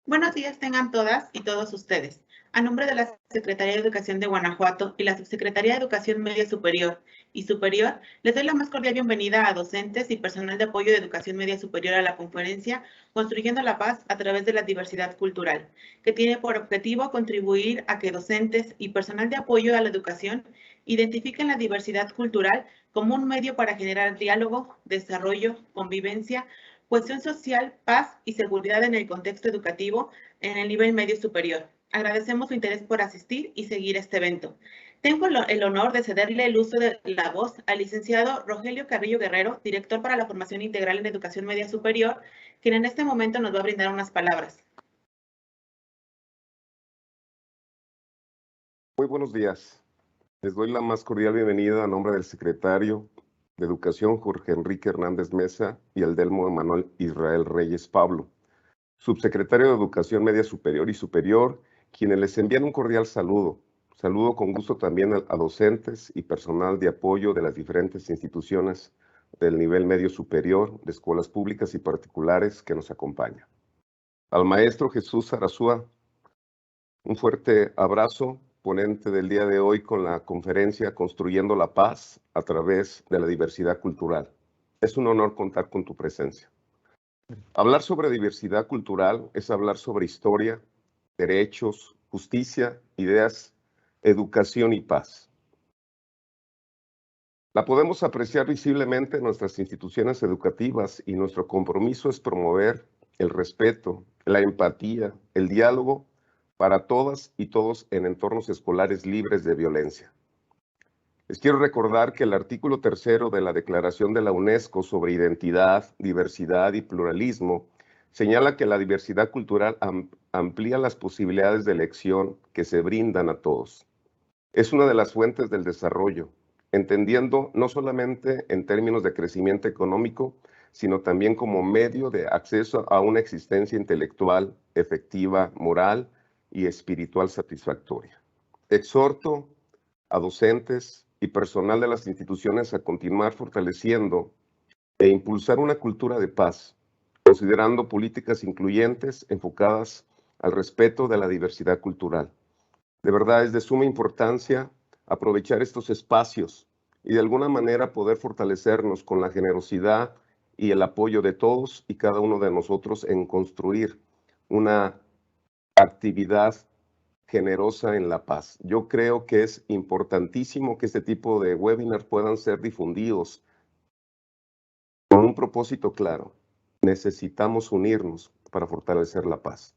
Buenos días tengan todas y todos ustedes. A nombre de la Secretaría de Educación de Guanajuato y la Subsecretaría de Educación Media Superior y Superior, les doy la más cordial bienvenida a docentes y personal de apoyo de Educación Media Superior a la conferencia Construyendo la Paz a través de la diversidad cultural, que tiene por objetivo contribuir a que docentes y personal de apoyo a la educación identifiquen la diversidad cultural como un medio para generar diálogo, desarrollo, convivencia, cohesión social, paz y seguridad en el contexto educativo en el nivel medio superior. Agradecemos su interés por asistir y seguir este evento. Tengo el honor de cederle el uso de la voz al licenciado Rogelio Carrillo Guerrero, director para la formación integral en educación media superior, quien en este momento nos va a brindar unas palabras. Muy buenos días. Les doy la más cordial bienvenida a nombre del secretario de Educación, Jorge Enrique Hernández Mesa, y el delmo Emanuel Israel Reyes Pablo, subsecretario de Educación Media Superior y Superior, quienes les envían un cordial saludo. Saludo con gusto también a docentes y personal de apoyo de las diferentes instituciones del nivel medio superior, de escuelas públicas y particulares que nos acompañan. Al maestro Jesús Arazúa, un fuerte abrazo, ponente del día de hoy con la conferencia Construyendo la Paz a través de la diversidad cultural. Es un honor contar con tu presencia. Hablar sobre diversidad cultural es hablar sobre historia, derechos, justicia, ideas, educación y paz. La podemos apreciar visiblemente en nuestras instituciones educativas y nuestro compromiso es promover el respeto, la empatía, el diálogo para todas y todos en entornos escolares libres de violencia. Les quiero recordar que el artículo 3 de la Declaración de la UNESCO sobre identidad, diversidad y pluralismo señala que la diversidad cultural amplía las posibilidades de elección que se brindan a todos. Es una de las fuentes del desarrollo, entendiendo no solamente en términos de crecimiento económico, sino también como medio de acceso a una existencia intelectual, efectiva, moral y espiritual satisfactoria. Exhorto a docentes y personal de las instituciones a continuar fortaleciendo e impulsar una cultura de paz, considerando políticas incluyentes enfocadas al respeto de la diversidad cultural. De verdad es de suma importancia aprovechar estos espacios y de alguna manera poder fortalecernos con la generosidad y el apoyo de todos y cada uno de nosotros en construir una actividad generosa en la paz. Yo creo que es importantísimo que este tipo de webinars puedan ser difundidos con un propósito claro. Necesitamos unirnos para fortalecer la paz.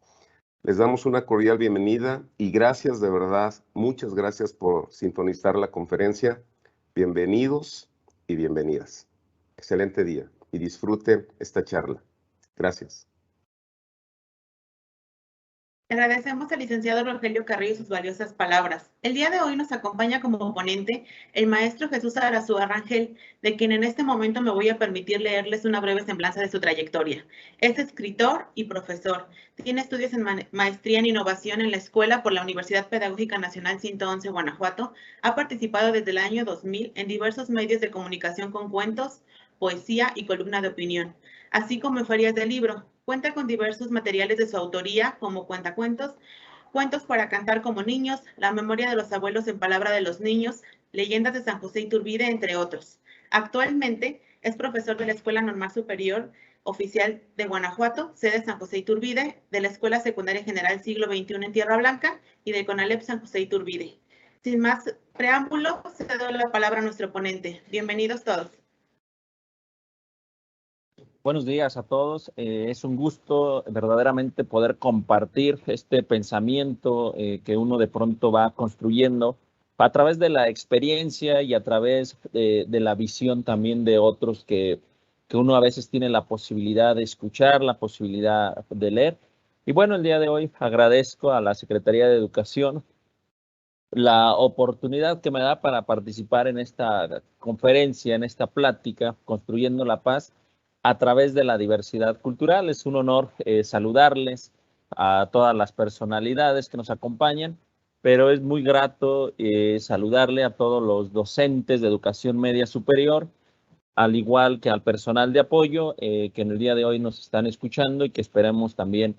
Les damos una cordial bienvenida y gracias de verdad, muchas gracias por sintonizar la conferencia. Bienvenidos y bienvenidas. Excelente día y disfruten esta charla. Gracias. Agradecemos al licenciado Rogelio Carrillo sus valiosas palabras. El día de hoy nos acompaña como ponente el maestro Jesús Arazúa Rangel, de quien en este momento me voy a permitir leerles una breve semblanza de su trayectoria. Es escritor y profesor. Tiene estudios en maestría en innovación en la escuela por la Universidad Pedagógica Nacional 111 Guanajuato. Ha participado desde el año 2000 en diversos medios de comunicación con cuentos, poesía y columna de opinión, así como en ferias de libro. Cuenta con diversos materiales de su autoría, como cuentacuentos, cuentos para cantar como niños, La memoria de los abuelos en palabra de los niños, Leyendas de San José Iturbide, entre otros. Actualmente es profesor de la Escuela Normal Superior Oficial de Guanajuato, sede San José Iturbide, de la Escuela Secundaria General Siglo XXI en Tierra Blanca y del CONALEP San José Iturbide. Sin más preámbulo, cedo la palabra a nuestro ponente. Bienvenidos todos. Buenos días a todos. Es un gusto verdaderamente poder compartir este pensamiento que uno de pronto va construyendo a través de la experiencia y a través de la visión también de otros que uno a veces tiene la posibilidad de escuchar, la posibilidad de leer. Y bueno, el día de hoy agradezco a la Secretaría de Educación la oportunidad que me da para participar en esta conferencia, en esta plática, Construyendo la Paz a través de la diversidad cultural. Es un honor saludarles a todas las personalidades que nos acompañan, pero es muy grato saludarle a todos los docentes de educación media superior, al igual que al personal de apoyo que en el día de hoy nos están escuchando y que esperemos también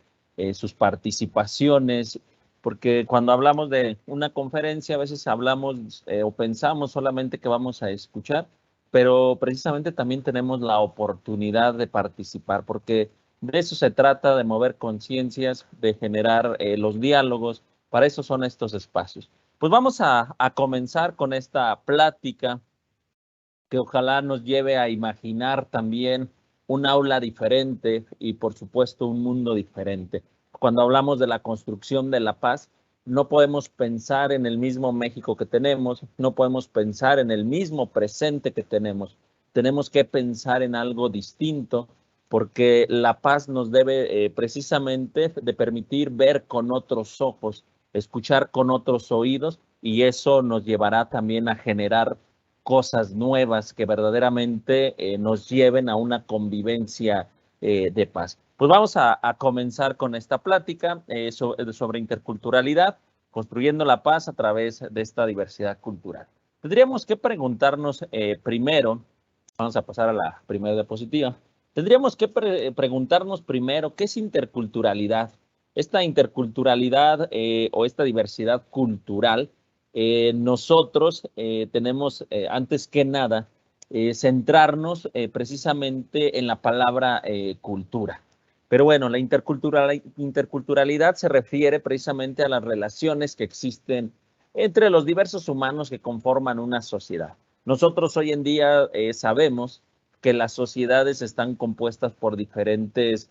sus participaciones, porque cuando hablamos de una conferencia a veces hablamos o pensamos solamente que vamos a escuchar, pero precisamente también tenemos la oportunidad de participar, porque de eso se trata, de mover conciencias, de generar los diálogos. Para eso son estos espacios. Pues vamos a comenzar con esta plática que ojalá nos lleve a imaginar también un aula diferente y por supuesto un mundo diferente. Cuando hablamos de la construcción de la paz, no podemos pensar en el mismo México que tenemos, no podemos pensar en el mismo presente que tenemos. Tenemos que pensar en algo distinto, porque la paz nos debe precisamente de permitir ver con otros ojos, escuchar con otros oídos, y eso nos llevará también a generar cosas nuevas que verdaderamente nos lleven a una convivencia de paz. Pues vamos a comenzar con esta plática sobre interculturalidad, construyendo la paz a través de esta diversidad cultural. Tendríamos que preguntarnos primero, vamos a pasar a la primera diapositiva, tendríamos que preguntarnos primero qué es interculturalidad. Esta interculturalidad o esta diversidad cultural, nosotros tenemos antes que nada centrarnos precisamente en la palabra cultura. Pero bueno, la interculturalidad se refiere precisamente a las relaciones que existen entre los diversos humanos que conforman una sociedad. Nosotros hoy en día sabemos que las sociedades están compuestas por diferentes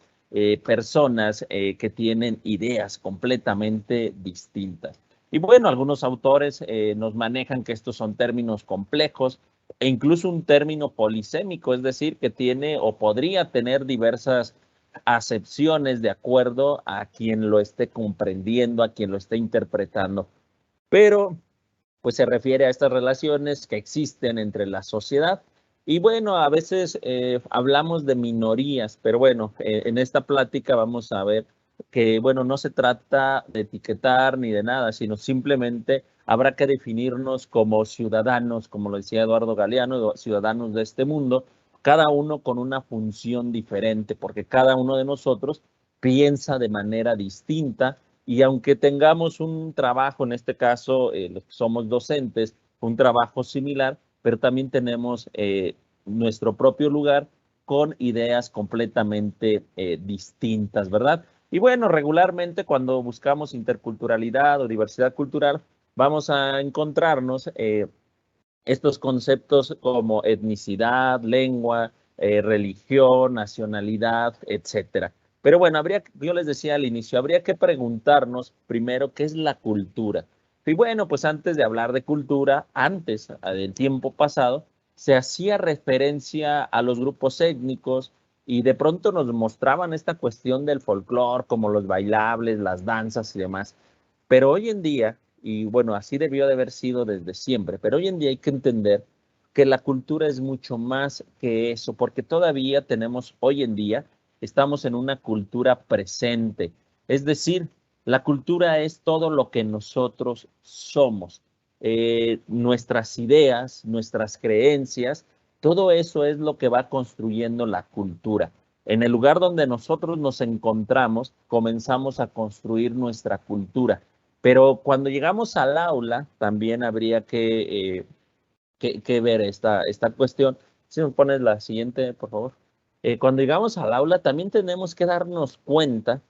personas que tienen ideas completamente distintas. Y bueno, algunos autores nos manejan que estos son términos complejos e incluso un término polisémico, es decir, que tiene o podría tener diversas acepciones de acuerdo a quien lo esté comprendiendo, a quien lo esté interpretando. Pero pues se refiere a estas relaciones que existen entre la sociedad. Y bueno, a veces hablamos de minorías, pero bueno, en esta plática vamos a ver que, bueno, no se trata de etiquetar ni de nada, sino simplemente habrá que definirnos como ciudadanos, como lo decía Eduardo Galeano, ciudadanos de este mundo, cada uno con una función diferente, porque cada uno de nosotros piensa de manera distinta y aunque tengamos un trabajo, en este caso los que somos docentes, un trabajo similar, pero también tenemos nuestro propio lugar con ideas completamente distintas, ¿verdad? Y bueno, regularmente cuando buscamos interculturalidad o diversidad cultural, vamos a encontrarnos estos conceptos como etnicidad, lengua, religión, nacionalidad, etcétera. Pero bueno, yo les decía al inicio, habría que preguntarnos primero qué es la cultura. Y bueno, pues antes de hablar de cultura, antes del tiempo pasado, se hacía referencia a los grupos étnicos y de pronto nos mostraban esta cuestión del folclore, como los bailables, las danzas y demás. Pero hoy en día, y bueno, así debió de haber sido desde siempre, pero hoy en día hay que entender que la cultura es mucho más que eso, porque todavía tenemos, hoy en día, estamos en una cultura presente. Es decir, la cultura es todo lo que nosotros somos, nuestras ideas, nuestras creencias, todo eso es lo que va construyendo la cultura. En el lugar donde nosotros nos encontramos, comenzamos a construir nuestra cultura. Pero cuando llegamos al aula, también habría que ver esta cuestión. Si me pones la siguiente, por favor. Cuando llegamos al aula, también tenemos que darnos cuenta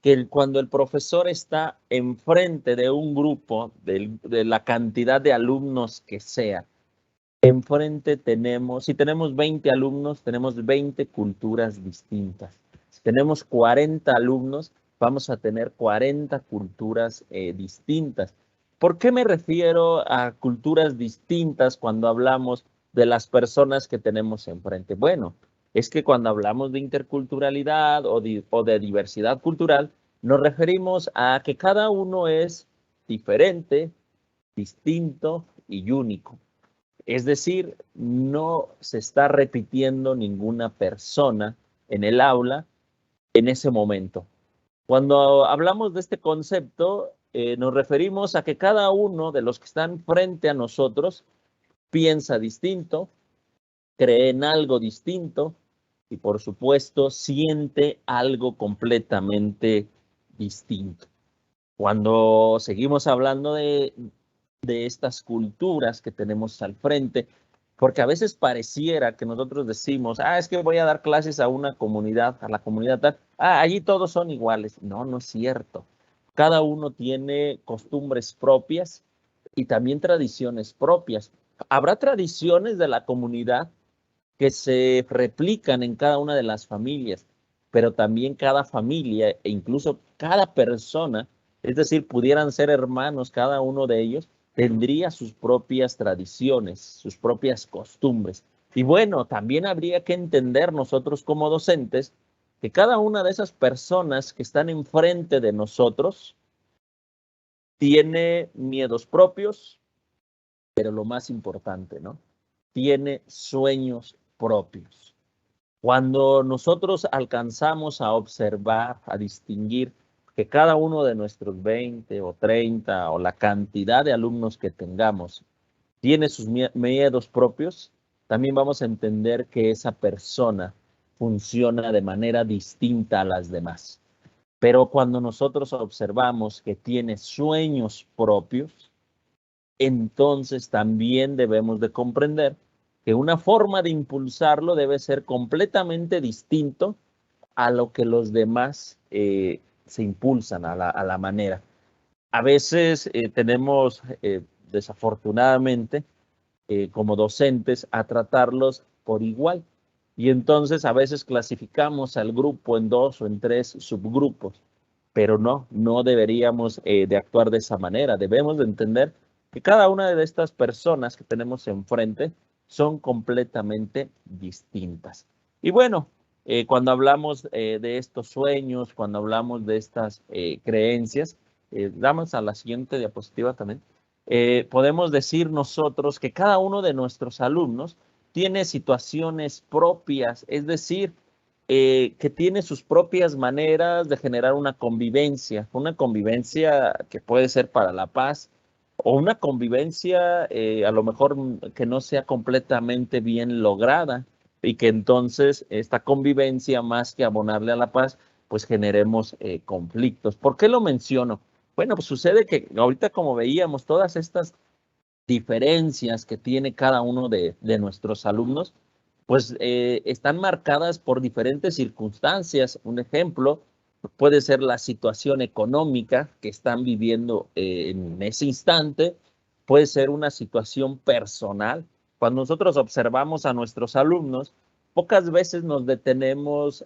que cuando el profesor está enfrente de un grupo, de la cantidad de alumnos que sea, enfrente tenemos, si tenemos 20 alumnos, tenemos 20 culturas distintas. Si tenemos 40 alumnos, vamos a tener 40 culturas distintas. ¿Por qué me refiero a culturas distintas cuando hablamos de las personas que tenemos enfrente? Bueno, es que cuando hablamos de interculturalidad o de diversidad cultural, nos referimos a que cada uno es diferente, distinto y único. Es decir, no se está repitiendo ninguna persona en el aula en ese momento. Cuando hablamos de este concepto, nos referimos a que cada uno de los que están frente a nosotros piensa distinto, cree en algo distinto y, por supuesto, siente algo completamente distinto. Cuando seguimos hablando de estas culturas que tenemos al frente, porque a veces pareciera que nosotros decimos, es que voy a dar clases a una comunidad, a la comunidad tal, allí todos son iguales. No, no es cierto. Cada uno tiene costumbres propias y también tradiciones propias. Habrá tradiciones de la comunidad que se replican en cada una de las familias, pero también cada familia e incluso cada persona, es decir, pudieran ser hermanos cada uno de ellos, tendría sus propias tradiciones, sus propias costumbres. Y bueno, también habría que entender nosotros como docentes que cada una de esas personas que están enfrente de nosotros tiene miedos propios, pero lo más importante, ¿no? Tiene sueños propios. Cuando nosotros alcanzamos a observar, a distinguir que cada uno de nuestros 20 o 30 o la cantidad de alumnos que tengamos tiene sus miedos propios, también vamos a entender que esa persona funciona de manera distinta a las demás. Pero cuando nosotros observamos que tiene sueños propios, entonces también debemos de comprender que una forma de impulsarlo debe ser completamente distinto a lo que los demás se impulsan a la manera. A veces tenemos, desafortunadamente, como docentes, a tratarlos por igual. Y entonces a veces clasificamos al grupo en 2 o en 3 subgrupos. Pero no deberíamos de actuar de esa manera. Debemos de entender que cada una de estas personas que tenemos enfrente son completamente distintas. Y bueno, cuando hablamos de estos sueños, cuando hablamos de estas creencias, damos a la siguiente diapositiva también, podemos decir nosotros que cada uno de nuestros alumnos tiene situaciones propias, es decir, que tiene sus propias maneras de generar una convivencia que puede ser para la paz o una convivencia a lo mejor que no sea completamente bien lograda y que entonces esta convivencia más que abonarle a la paz, pues generemos conflictos. ¿Por qué lo menciono? Bueno, pues sucede que ahorita como veíamos todas estas diferencias que tiene cada uno de nuestros alumnos, pues están marcadas por diferentes circunstancias. Un ejemplo puede ser la situación económica que están viviendo en ese instante, puede ser una situación personal. Cuando nosotros observamos a nuestros alumnos, pocas veces nos detenemos,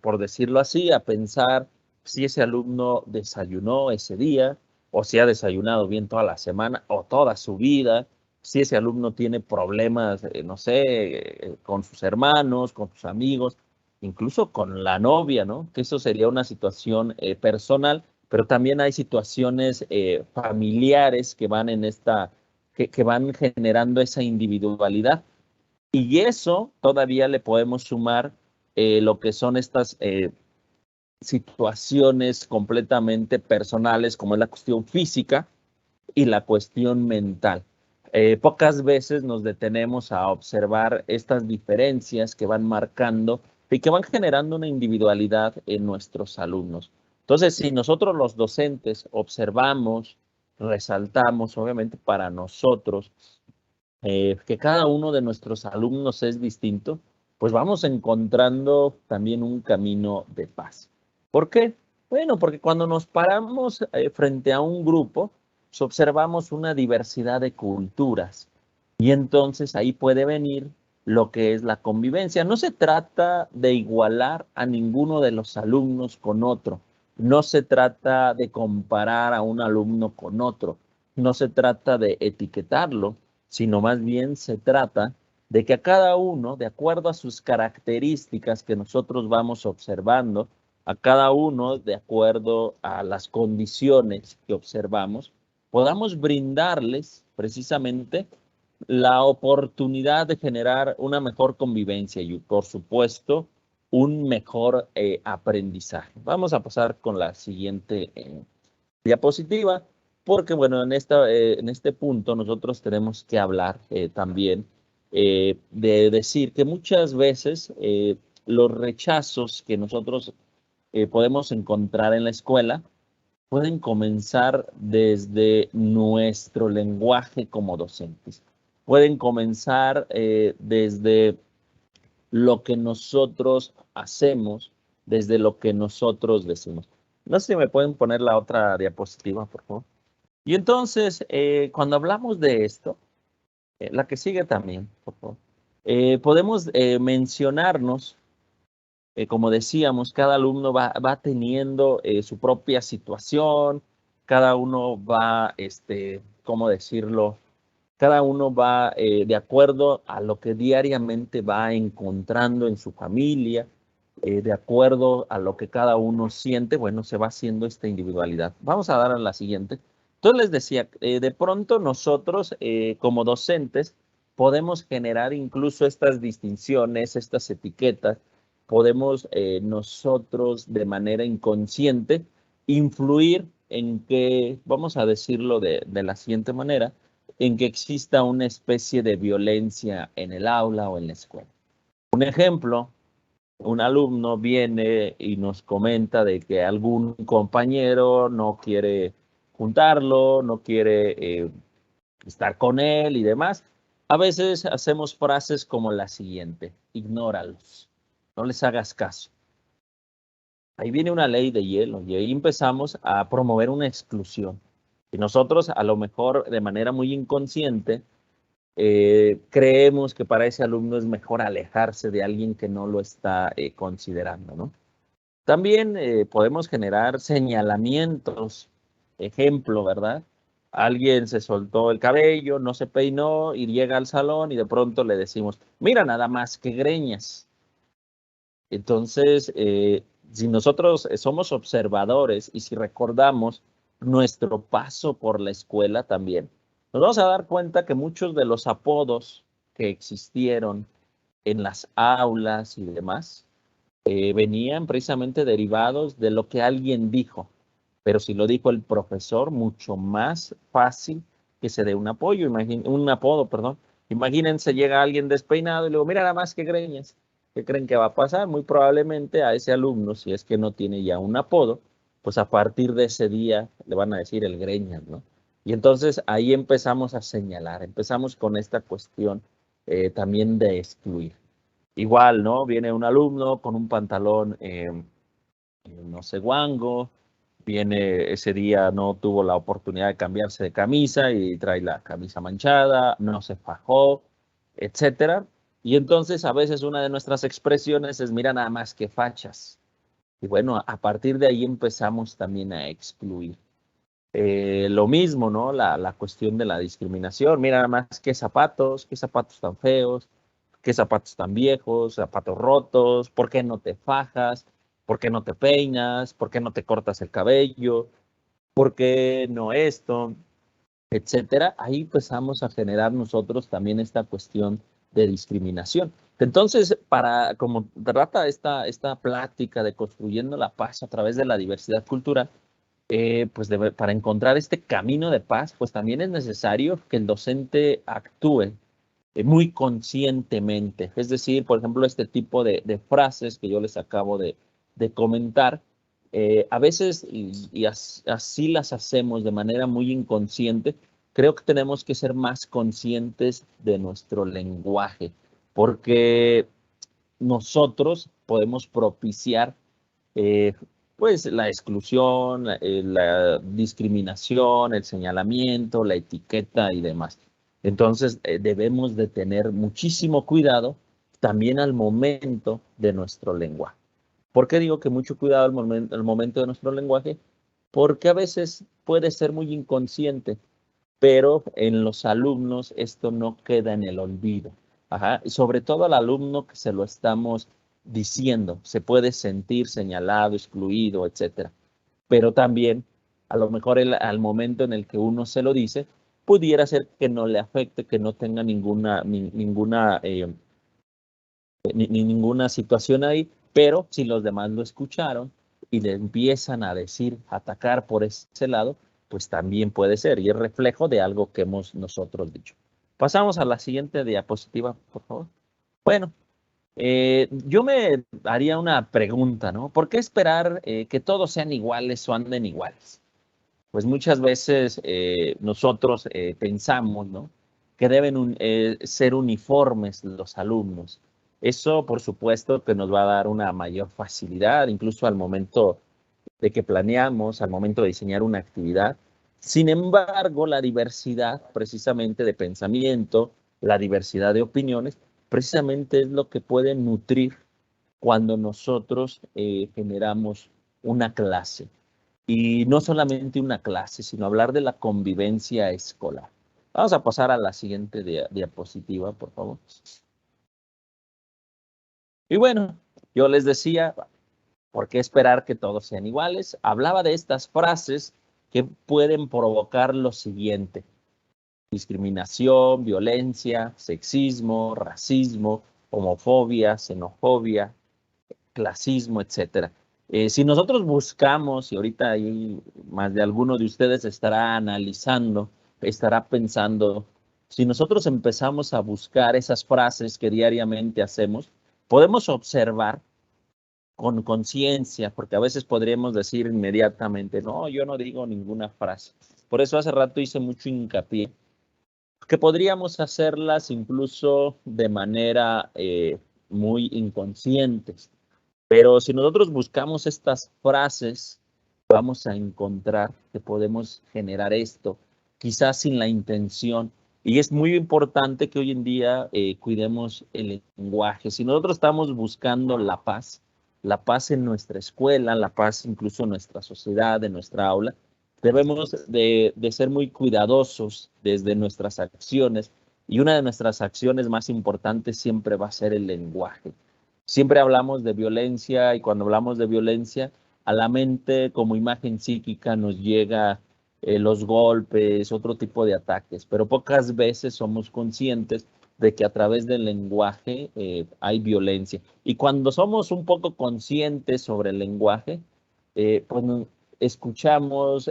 por decirlo así, a pensar si ese alumno desayunó ese día, o si ha desayunado bien toda la semana o toda su vida, si ese alumno tiene problemas, no sé, con sus hermanos, con sus amigos, incluso con la novia, ¿no? Que eso sería una situación personal, pero también hay situaciones familiares que van que van generando esa individualidad. Y eso todavía le podemos sumar lo que son estas situaciones completamente personales, como es la cuestión física y la cuestión mental. Pocas veces nos detenemos a observar estas diferencias que van marcando y que van generando una individualidad en nuestros alumnos. Entonces, si nosotros los docentes observamos, resaltamos, obviamente para nosotros, que cada uno de nuestros alumnos es distinto, pues vamos encontrando también un camino de paz. ¿Por qué? Bueno, porque cuando nos paramos frente a un grupo, pues observamos una diversidad de culturas y entonces ahí puede venir lo que es la convivencia. No se trata de igualar a ninguno de los alumnos con otro, no se trata de comparar a un alumno con otro, no se trata de etiquetarlo, sino más bien se trata de que a cada uno, de acuerdo a sus características que nosotros vamos observando, a cada uno, de acuerdo a las condiciones que observamos, podamos brindarles precisamente la oportunidad de generar una mejor convivencia y, por supuesto, un mejor aprendizaje. Vamos a pasar con la siguiente diapositiva, porque, bueno, en este punto nosotros tenemos que hablar también de decir que muchas veces los rechazos que nosotros podemos encontrar en la escuela pueden comenzar desde nuestro lenguaje como docentes. Pueden comenzar desde lo que nosotros hacemos, desde lo que nosotros decimos. No sé si me pueden poner la otra diapositiva, por favor. Y entonces, cuando hablamos de esto, la que sigue también, por favor, podemos mencionarnos, como decíamos, cada alumno va teniendo su propia situación, cada uno va, ¿cómo decirlo? Cada uno va de acuerdo a lo que diariamente va encontrando en su familia, de acuerdo a lo que cada uno siente, bueno, se va haciendo esta individualidad. Vamos a dar a la siguiente. Entonces les decía, de pronto nosotros como docentes podemos generar incluso estas distinciones, estas etiquetas, podemos nosotros de manera inconsciente influir en que, vamos a decirlo de la siguiente manera, en que exista una especie de violencia en el aula o en la escuela. Un ejemplo, un alumno viene y nos comenta de que algún compañero no quiere juntarlo, no quiere estar con él y demás. A veces hacemos frases como la siguiente: ignóralos, no les hagas caso. Ahí viene una ley de hielo y ahí empezamos a promover una exclusión. Y nosotros, a lo mejor de manera muy inconsciente, creemos que para ese alumno es mejor alejarse de alguien que no lo está considerando, ¿no? También podemos generar señalamientos. Ejemplo, ¿verdad? Alguien se soltó el cabello, no se peinó y llega al salón y de pronto le decimos, mira nada más que greñas. Entonces, si nosotros somos observadores y si recordamos nuestro paso por la escuela también, nos vamos a dar cuenta que muchos de los apodos que existieron en las aulas y demás venían precisamente derivados de lo que alguien dijo. Pero si lo dijo el profesor, mucho más fácil que se dé un apodo, perdón. Imagínense, llega alguien despeinado y luego, mira nada más que greñas. ¿Qué creen que va a pasar? Muy probablemente a ese alumno, si es que no tiene ya un apodo, pues a partir de ese día le van a decir el greñas, ¿no? Y entonces ahí empezamos a señalar, empezamos con esta cuestión también de excluir. Igual, ¿no? Viene un alumno con un pantalón, no sé, guango, viene ese día, no tuvo la oportunidad de cambiarse de camisa y trae la camisa manchada, no se fajó, etcétera. Y entonces a veces una de nuestras expresiones es, mira nada más que fachas. Y bueno, a partir de ahí empezamos también a excluir. Lo mismo, ¿no? La cuestión de la discriminación. Mira nada más qué zapatos tan feos, qué zapatos tan viejos, zapatos rotos, ¿por qué no te fajas? ¿Por qué no te peinas? ¿Por qué no te cortas el cabello? ¿Por qué no esto? Etcétera. Ahí empezamos a generar nosotros también esta cuestión de discriminación. Entonces, como trata esta plática de construyendo la paz a través de la diversidad cultural, pues para encontrar este camino de paz, pues también es necesario que el docente actúe muy conscientemente. Es decir, por ejemplo, este tipo de frases que yo les acabo de comentar, a veces, y así las hacemos de manera muy inconsciente, creo que tenemos que ser más conscientes de nuestro lenguaje, porque nosotros podemos propiciar eh, pues la exclusión, la discriminación, el señalamiento, la etiqueta y demás. Entonces debemos de tener muchísimo cuidado también al momento de nuestro lenguaje. ¿Por qué digo que mucho cuidado al momento de nuestro lenguaje? Porque a veces puede ser muy inconsciente, pero en los alumnos esto no queda en el olvido. Ajá. Y sobre todo al alumno que se lo estamos diciendo, se puede sentir señalado, excluido, etcétera. Pero también, a lo mejor al momento en el que uno se lo dice, pudiera ser que no le afecte, que no tenga ninguna situación ahí, pero si los demás lo escucharon y le empiezan a decir, atacar por ese lado, pues también puede ser, y es reflejo de algo que hemos nosotros dicho. Pasamos a la siguiente diapositiva, por favor. Bueno, Yo me haría una pregunta, ¿no? ¿Por qué esperar que todos sean iguales o anden iguales? Pues muchas veces nosotros pensamos, ¿no? Que deben ser uniformes los alumnos. Eso, por supuesto, que nos va a dar una mayor facilidad, incluso al momento de que planeamos, al momento de diseñar una actividad. Sin embargo, la diversidad precisamente de pensamiento, la diversidad de opiniones, precisamente es lo que puede nutrir cuando nosotros generamos una clase. Y no solamente una clase, sino hablar de la convivencia escolar. Vamos a pasar a la siguiente diapositiva, por favor. Y bueno, yo les decía, ¿por qué esperar que todos sean iguales? Hablaba de estas frases que pueden provocar lo siguiente: discriminación, violencia, sexismo, racismo, homofobia, xenofobia, clasismo, etcétera. Si nosotros buscamos, y ahorita ahí más de alguno de ustedes estará analizando, estará pensando, si nosotros empezamos a buscar esas frases que diariamente hacemos, podemos observar con conciencia, porque a veces podríamos decir inmediatamente, no, yo no digo ninguna frase. Por eso hace rato hice mucho hincapié, que podríamos hacerlas incluso de manera muy inconsciente. Pero si nosotros buscamos estas frases, vamos a encontrar que podemos generar esto, quizás sin la intención. Y es muy importante que hoy en día cuidemos el lenguaje. Si nosotros estamos buscando la paz en nuestra escuela, la paz incluso en nuestra sociedad, en nuestra aula, debemos de ser muy cuidadosos desde nuestras acciones. Y una de nuestras acciones más importantes siempre va a ser el lenguaje. Siempre hablamos de violencia y cuando hablamos de violencia, a la mente como imagen psíquica nos llega los golpes, otro tipo de ataques, pero pocas veces somos conscientes de que a través del lenguaje hay violencia. Y cuando somos un poco conscientes sobre el lenguaje, pues escuchamos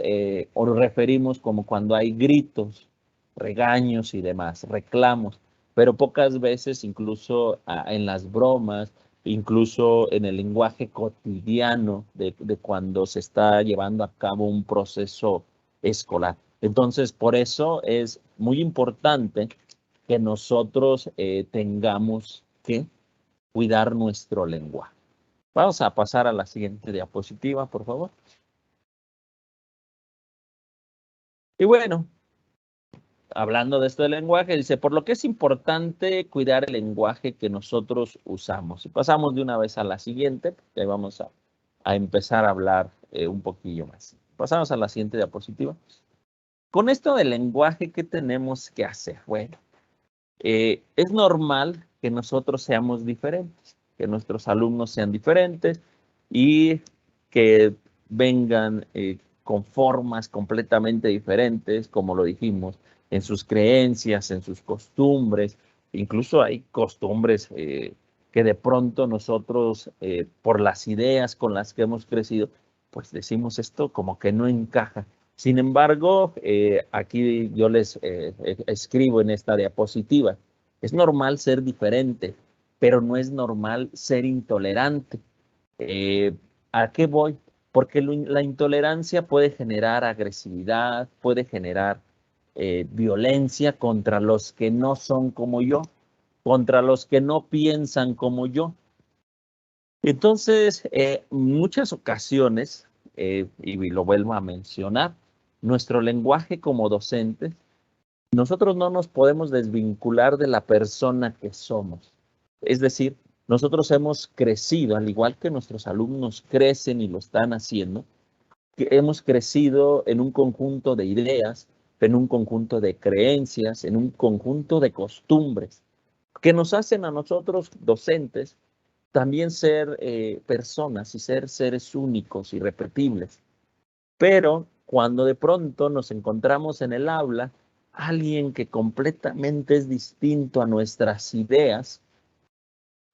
o nos referimos como cuando hay gritos, regaños y demás, reclamos, pero pocas veces incluso en las bromas, incluso en el lenguaje cotidiano de cuando se está llevando a cabo un proceso escolar. Entonces, por eso es muy importante que nosotros tengamos que cuidar nuestro lenguaje. Vamos a pasar a la siguiente diapositiva, por favor. Y bueno, hablando de esto del lenguaje, dice, por lo que es importante cuidar el lenguaje que nosotros usamos. Y pasamos de una vez a la siguiente, que vamos a empezar a hablar un poquillo más. Pasamos a la siguiente diapositiva. Con esto del lenguaje, ¿qué tenemos que hacer? Bueno, es normal que nosotros seamos diferentes, que nuestros alumnos sean diferentes y que vengan con formas completamente diferentes, como lo dijimos, en sus creencias, en sus costumbres. Incluso hay costumbres que de pronto nosotros, por las ideas con las que hemos crecido, pues decimos esto como que no encaja. Sin embargo, aquí yo les escribo en esta diapositiva, es normal ser diferente, pero no es normal ser intolerante. ¿A qué voy? Porque la intolerancia puede generar agresividad, puede generar violencia contra los que no son como yo, contra los que no piensan como yo. Entonces, muchas ocasiones, y lo vuelvo a mencionar, nuestro lenguaje como docentes, nosotros no nos podemos desvincular de la persona que somos. Es decir, nosotros hemos crecido, al igual que nuestros alumnos crecen y lo están haciendo, que hemos crecido en un conjunto de ideas, en un conjunto de creencias, en un conjunto de costumbres, que nos hacen a nosotros docentes también ser personas y ser seres únicos, irrepetibles. Pero cuando de pronto nos encontramos en el aula, alguien que completamente es distinto a nuestras ideas,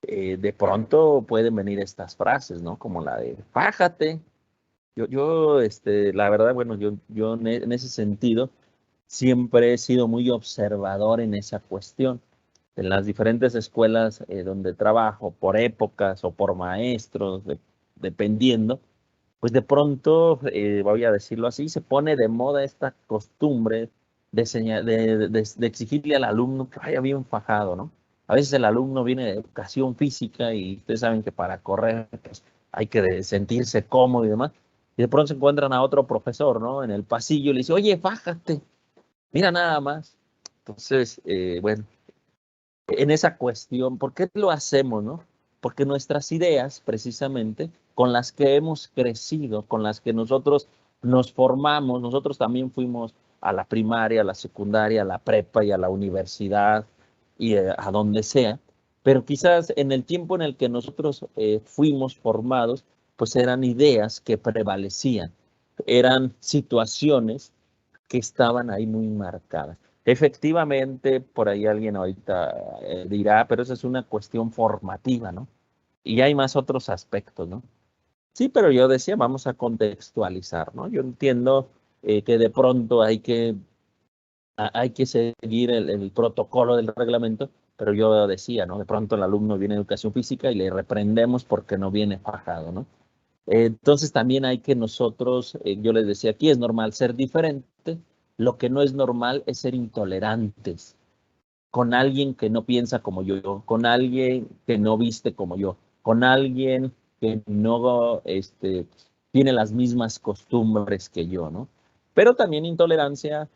de pronto pueden venir estas frases, ¿no? Como la de fájate. La verdad, bueno, yo en ese sentido siempre he sido muy observador en esa cuestión. en las diferentes escuelas donde trabajo, por épocas o por maestros, dependiendo, pues de pronto, voy a decirlo así, se pone de moda esta costumbre de exigirle al alumno que vaya bien fajado, ¿no? A veces el alumno viene de educación física y ustedes saben que para correr pues, hay que sentirse cómodo y demás. Y de pronto se encuentran a otro profesor, ¿no? En el pasillo y le dice, oye, fájate, mira nada más. Entonces, bueno, en esa cuestión, ¿por qué lo hacemos, no? Porque nuestras ideas, precisamente, con las que hemos crecido, con las que nosotros nos formamos, nosotros también fuimos a la primaria, a la secundaria, a la prepa y a la universidad y a donde sea, pero quizás en el tiempo en el que nosotros fuimos formados, pues eran ideas que prevalecían, eran situaciones que estaban ahí muy marcadas. Efectivamente, por ahí alguien ahorita dirá, pero esa es una cuestión formativa, ¿no? Y hay más otros aspectos, ¿no? Sí, pero yo decía, vamos a contextualizar, ¿no? Yo entiendo que de pronto hay que seguir el protocolo del reglamento, pero yo decía, ¿no? De pronto el alumno viene a educación física y le reprendemos porque no viene fajado, ¿no? Entonces también hay que nosotros, yo les decía, aquí es normal ser diferente, lo que no es normal es ser intolerantes con alguien que no piensa como yo, con alguien que no viste como yo, con alguien que no tiene las mismas costumbres que yo, ¿no? Pero también intolerancia,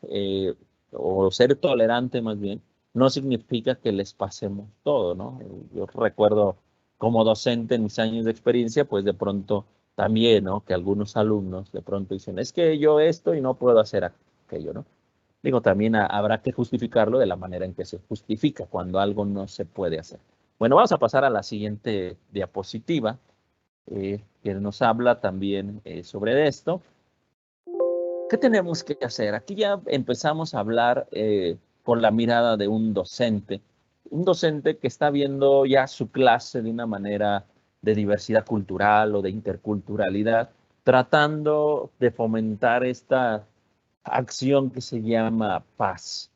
o ser tolerante más bien, no significa que les pasemos todo, ¿no? Yo recuerdo como docente en mis años de experiencia, pues de pronto también, ¿no? Que algunos alumnos de pronto dicen, es que yo esto y no puedo hacer aquello, ¿no? Digo, también habrá que justificarlo de la manera en que se justifica cuando algo no se puede hacer. Bueno, vamos a pasar a la siguiente diapositiva, que nos habla también sobre esto. ¿Qué tenemos que hacer? Aquí ya empezamos a hablar con la mirada de un docente que está viendo ya su clase de una manera de diversidad cultural o de interculturalidad, tratando de fomentar esta acción que se llama paz,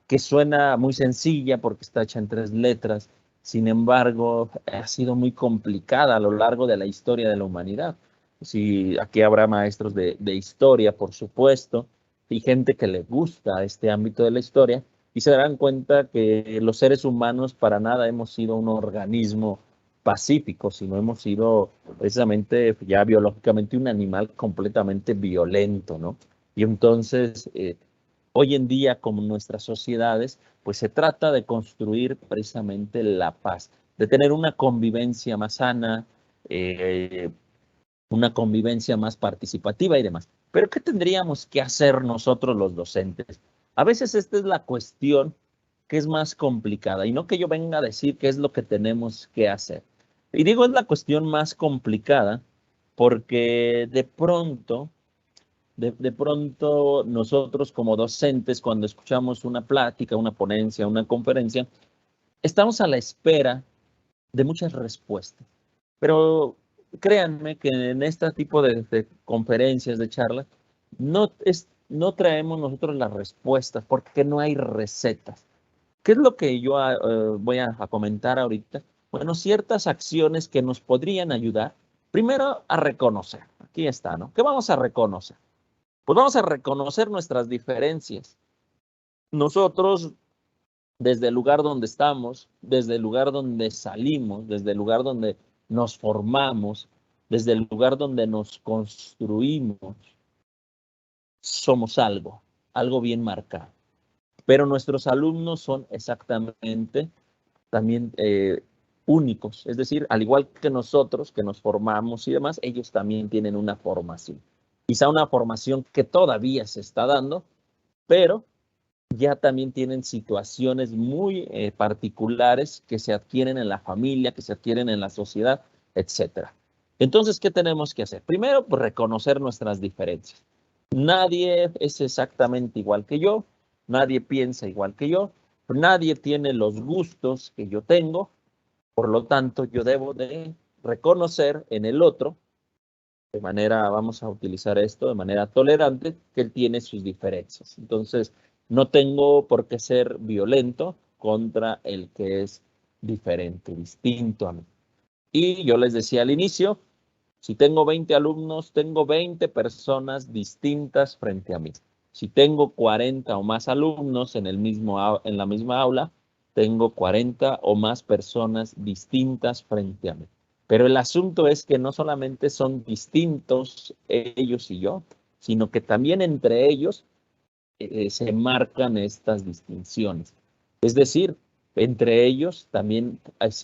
que suena muy sencilla porque está hecha en 3 letras, sin embargo, ha sido muy complicada a lo largo de la historia de la humanidad. Sí, aquí habrá maestros de historia, por supuesto, y gente que le gusta este ámbito de la historia, y se darán cuenta que los seres humanos para nada hemos sido un organismo pacífico, sino hemos sido precisamente ya biológicamente un animal completamente violento, ¿no? Y entonces, hoy en día, como nuestras sociedades, pues se trata de construir precisamente la paz, de tener una convivencia más sana, eh, una convivencia más participativa y demás. Pero ¿qué tendríamos que hacer nosotros los docentes? A veces esta es la cuestión que es más complicada y no que yo venga a decir qué es lo que tenemos que hacer. Y digo es la cuestión más complicada porque de pronto nosotros como docentes, cuando escuchamos una plática, una ponencia, una conferencia, estamos a la espera de muchas respuestas. Pero créanme que en este tipo de conferencias, de charlas, no traemos nosotros las respuestas porque no hay recetas. ¿Qué es lo que yo voy a comentar ahorita? Bueno, ciertas acciones que nos podrían ayudar, primero a reconocer. Aquí está, ¿no? ¿Qué vamos a reconocer? Pues vamos a reconocer nuestras diferencias. Nosotros, desde el lugar donde estamos, desde el lugar donde salimos, desde el lugar donde nos formamos, desde el lugar donde nos construimos, somos algo bien marcado. Pero nuestros alumnos son exactamente también únicos, es decir, al igual que nosotros, que nos formamos y demás, ellos también tienen una formación. Quizá una formación que todavía se está dando, pero ya también tienen situaciones muy particulares que se adquieren en la familia, que se adquieren en la sociedad, etcétera. Entonces, ¿qué tenemos que hacer? Primero, pues, reconocer nuestras diferencias. Nadie es exactamente igual que yo, nadie piensa igual que yo, nadie tiene los gustos que yo tengo, por lo tanto, yo debo de reconocer en el otro, de manera, vamos a utilizar esto, de manera tolerante, que él tiene sus diferencias. Entonces, no tengo por qué ser violento contra el que es diferente, distinto a mí. Y yo les decía al inicio, si tengo 20 alumnos, tengo 20 personas distintas frente a mí. Si tengo 40 o más alumnos en la misma aula, tengo 40 o más personas distintas frente a mí. Pero el asunto es que no solamente son distintos ellos y yo, sino que también entre ellos se marcan estas distinciones. Es decir, entre ellos también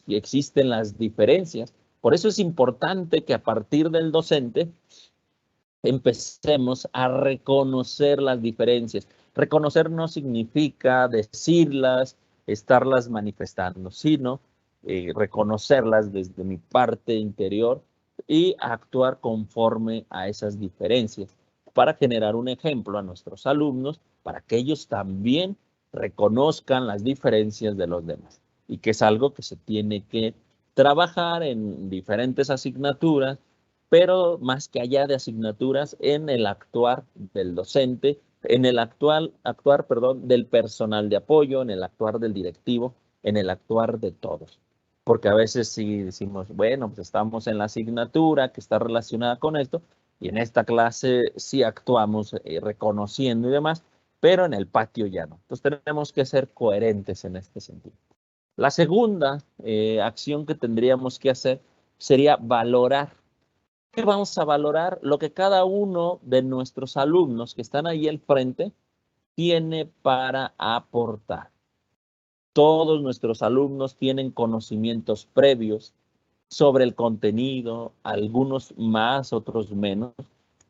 existen las diferencias. Por eso es importante que a partir del docente empecemos a reconocer las diferencias. Reconocer no significa decirlas, estarlas manifestando, sino reconocerlas desde mi parte interior y actuar conforme a esas diferencias para generar un ejemplo a nuestros alumnos, para que ellos también reconozcan las diferencias de los demás y que es algo que se tiene que trabajar en diferentes asignaturas, pero más que allá de asignaturas, en el actuar del docente, en el actuar, del personal de apoyo, en el actuar del directivo, en el actuar de todos. Porque a veces sí decimos, bueno, pues estamos en la asignatura que está relacionada con esto, y en esta clase sí actuamos reconociendo y demás, pero en el patio ya no. Entonces tenemos que ser coherentes en este sentido. La segunda acción que tendríamos que hacer sería valorar. ¿Qué vamos a valorar? Lo que cada uno de nuestros alumnos que están ahí al frente tiene para aportar. Todos nuestros alumnos tienen conocimientos previos sobre el contenido, algunos más, otros menos.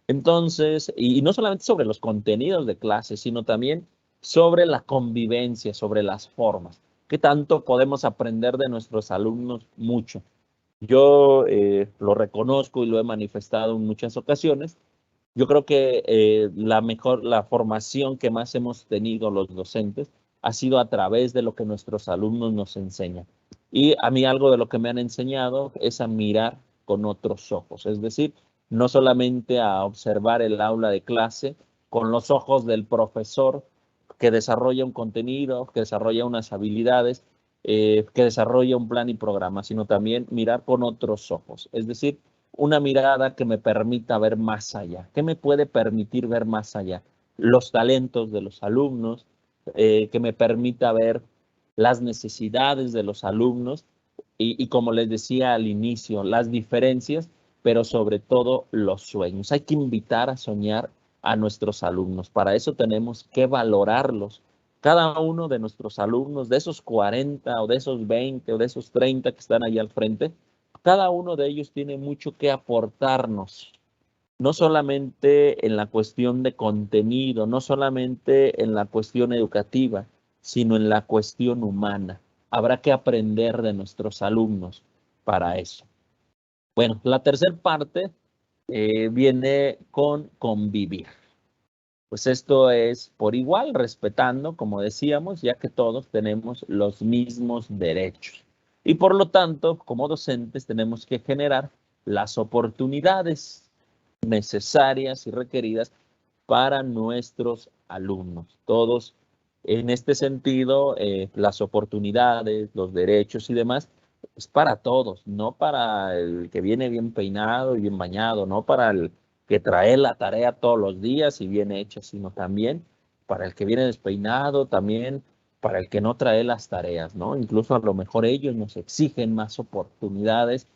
Entonces, y no solamente sobre los contenidos de clase, sino también sobre la convivencia, sobre las formas. ¿Qué tanto podemos aprender de nuestros alumnos? Mucho. Yo lo reconozco y lo he manifestado en muchas ocasiones. Yo creo que la formación que más hemos tenido los docentes ha sido a través de lo que nuestros alumnos nos enseñan. Y a mí algo de lo que me han enseñado es a mirar con otros ojos, es decir, no solamente a observar el aula de clase con los ojos del profesor que desarrolla un contenido, que desarrolla unas habilidades, que desarrolla un plan y programa, sino también mirar con otros ojos, es decir, una mirada que me permita ver más allá. ¿Qué me puede permitir ver más allá? Los talentos de los alumnos, que me permita ver las necesidades de los alumnos y como les decía al inicio, las diferencias, pero sobre todo los sueños. Hay que invitar a soñar a nuestros alumnos. Para eso tenemos que valorarlos. Cada uno de nuestros alumnos, de esos 40 o de esos 20 o de esos 30 que están ahí al frente, cada uno de ellos tiene mucho que aportarnos, no solamente en la cuestión de contenido, no solamente en la cuestión educativa, sino en la cuestión humana. Habrá que aprender de nuestros alumnos para eso. Bueno, la tercera parte viene con convivir. Pues esto es por igual, respetando, como decíamos, ya que todos tenemos los mismos derechos. Y por lo tanto, como docentes, tenemos que generar las oportunidades necesarias y requeridas para nuestros alumnos. Todos, en este sentido, las oportunidades, los derechos y demás, es para todos, no para el que viene bien peinado y bien bañado, no para el que trae la tarea todos los días y bien hecha, sino también para el que viene despeinado, también para el que no trae las tareas, ¿no? Incluso a lo mejor ellos nos exigen más oportunidades,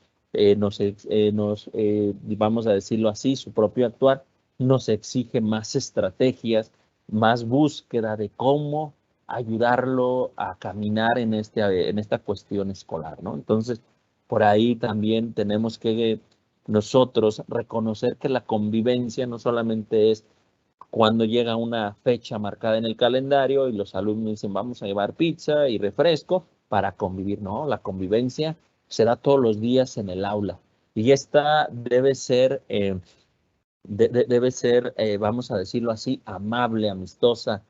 vamos a decirlo así, su propio actuar nos exige más estrategias, más búsqueda de cómo ayudarlo a caminar en esta cuestión escolar, ¿no? Entonces, por ahí también tenemos que nosotros reconocer que la convivencia no solamente es cuando llega una fecha marcada en el calendario y los alumnos dicen vamos a llevar pizza y refresco para convivir, no, la convivencia se da todos los días en el aula y esta debe ser, vamos a decirlo así, amable, amistosa,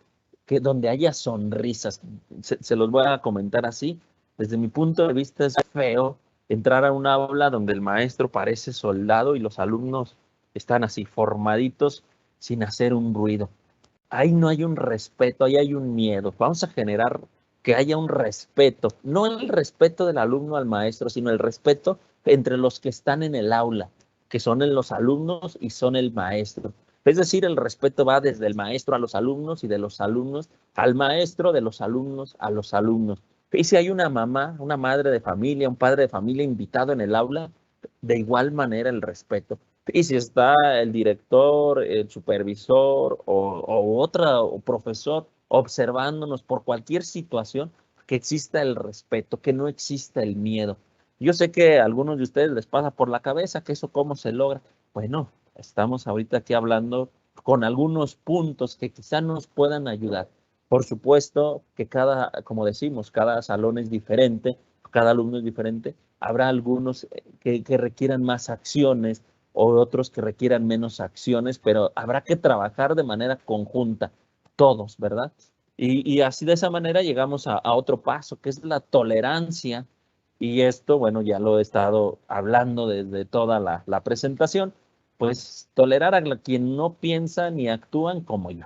que donde haya sonrisas. Se los voy a comentar así. Desde mi punto de vista es feo entrar a un aula donde el maestro parece soldado y los alumnos están así formaditos sin hacer un ruido. Ahí no hay un respeto, ahí hay un miedo. Vamos a generar que haya un respeto, no el respeto del alumno al maestro, sino el respeto entre los que están en el aula, que son los alumnos y son el maestro. Es decir, el respeto va desde el maestro a los alumnos y de los alumnos al maestro, de los alumnos a los alumnos. Y si hay una mamá, una madre de familia, un padre de familia invitado en el aula, de igual manera el respeto. Y si está el director, el supervisor o otro profesor observándonos por cualquier situación, que exista el respeto, que no exista el miedo. Yo sé que a algunos de ustedes les pasa por la cabeza que eso cómo se logra. Bueno, estamos ahorita aquí hablando con algunos puntos que quizá nos puedan ayudar. Por supuesto que como decimos, cada salón es diferente, cada alumno es diferente. Habrá algunos que requieran más acciones o otros que requieran menos acciones, pero habrá que trabajar de manera conjunta, todos, ¿verdad? Y así de esa manera llegamos a otro paso, que es la tolerancia. Y esto, bueno, ya lo he estado hablando desde toda la presentación, pues tolerar a quien no piensa ni actúan como yo.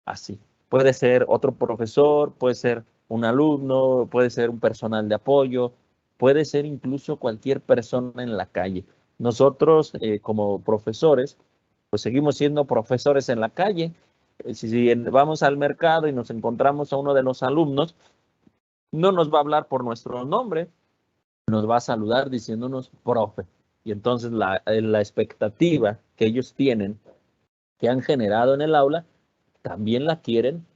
Así. Puede ser otro profesor, puede ser un alumno, puede ser un personal de apoyo, puede ser incluso cualquier persona en la calle. Nosotros, como profesores, pues seguimos siendo profesores en la calle. Si vamos al mercado y nos encontramos a uno de los alumnos, no nos va a hablar por nuestro nombre, nos va a saludar diciéndonos profe. Y entonces la expectativa que ellos tienen, que han generado en el aula, también la quieren,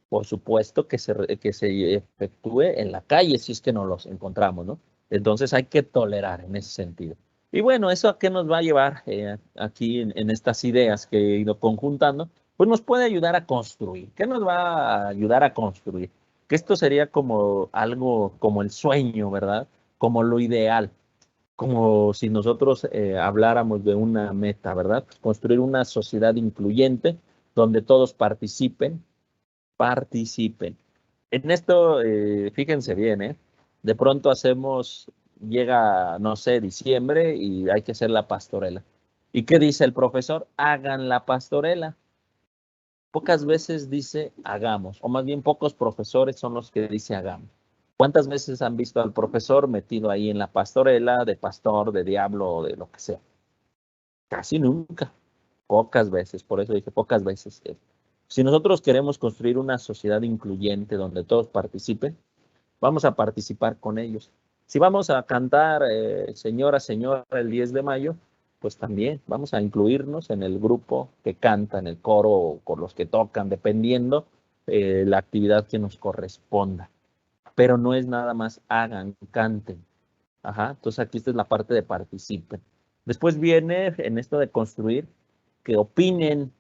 por supuesto, que se efectúe en la calle si es que nos los encontramos, ¿no? Entonces hay que tolerar en ese sentido. Y bueno, ¿eso a qué nos va a llevar aquí en estas ideas que he ido conjuntando? Pues nos puede ayudar a construir. ¿Qué nos va a ayudar a construir? Que esto sería como algo, como el sueño, ¿verdad? Como lo ideal, como si nosotros habláramos de una meta, ¿verdad? Construir una sociedad incluyente donde todos participen. En esto, fíjense bien, de pronto llega, no sé, diciembre y hay que hacer la pastorela. ¿Y qué dice el profesor? Hagan la pastorela. Pocas veces dice hagamos, o más bien pocos profesores son los que dice hagamos. ¿Cuántas veces han visto al profesor metido ahí en la pastorela, de pastor, de diablo o de lo que sea? Casi nunca. Pocas veces, por eso dije pocas veces. Si nosotros queremos construir una sociedad incluyente donde todos participen, vamos a participar con ellos. Si vamos a cantar Señora, Señora el 10 de mayo, pues también vamos a incluirnos en el grupo que canta, en el coro o con los que tocan, dependiendo la actividad que nos corresponda. Pero no es nada más hagan, canten. Ajá, entonces aquí esta es la parte de participen. Después viene en esto de construir, que opinen.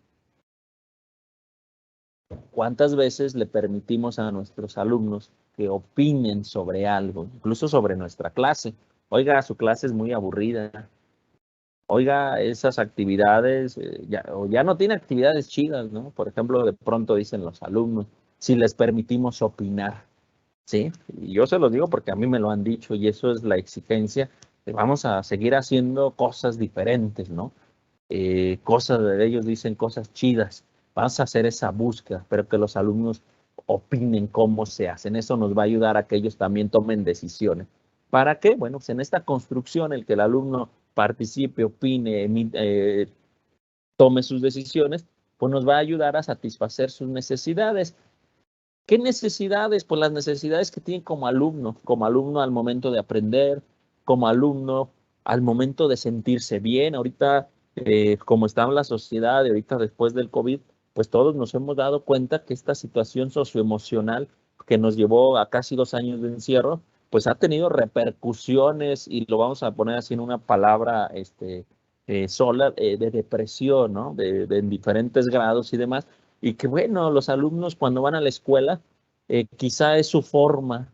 ¿Cuántas veces le permitimos a nuestros alumnos que opinen sobre algo, incluso sobre nuestra clase? Oiga, su clase es muy aburrida. Oiga, esas actividades, ya no tiene actividades chidas, ¿no? Por ejemplo, de pronto dicen los alumnos, si les permitimos opinar, ¿sí? Y yo se los digo porque a mí me lo han dicho y eso es la exigencia. Vamos a seguir haciendo cosas diferentes, ¿no? Cosas de ellos dicen cosas chidas. Vamos a hacer esa búsqueda, pero que los alumnos opinen cómo se hacen. Eso nos va a ayudar a que ellos también tomen decisiones. ¿Para qué? Bueno, pues en esta construcción, el que el alumno participe, opine, tome sus decisiones, pues nos va a ayudar a satisfacer sus necesidades. ¿Qué necesidades? Pues las necesidades que tiene como alumno al momento de aprender, como alumno al momento de sentirse bien. Ahorita, como está en la sociedad, ahorita después del COVID, pues todos nos hemos dado cuenta que esta situación socioemocional que nos llevó a casi 2 años de encierro, pues ha tenido repercusiones, y lo vamos a poner así en una palabra sola, de depresión, ¿no? En diferentes grados y demás. Y que bueno, los alumnos cuando van a la escuela, quizá es su forma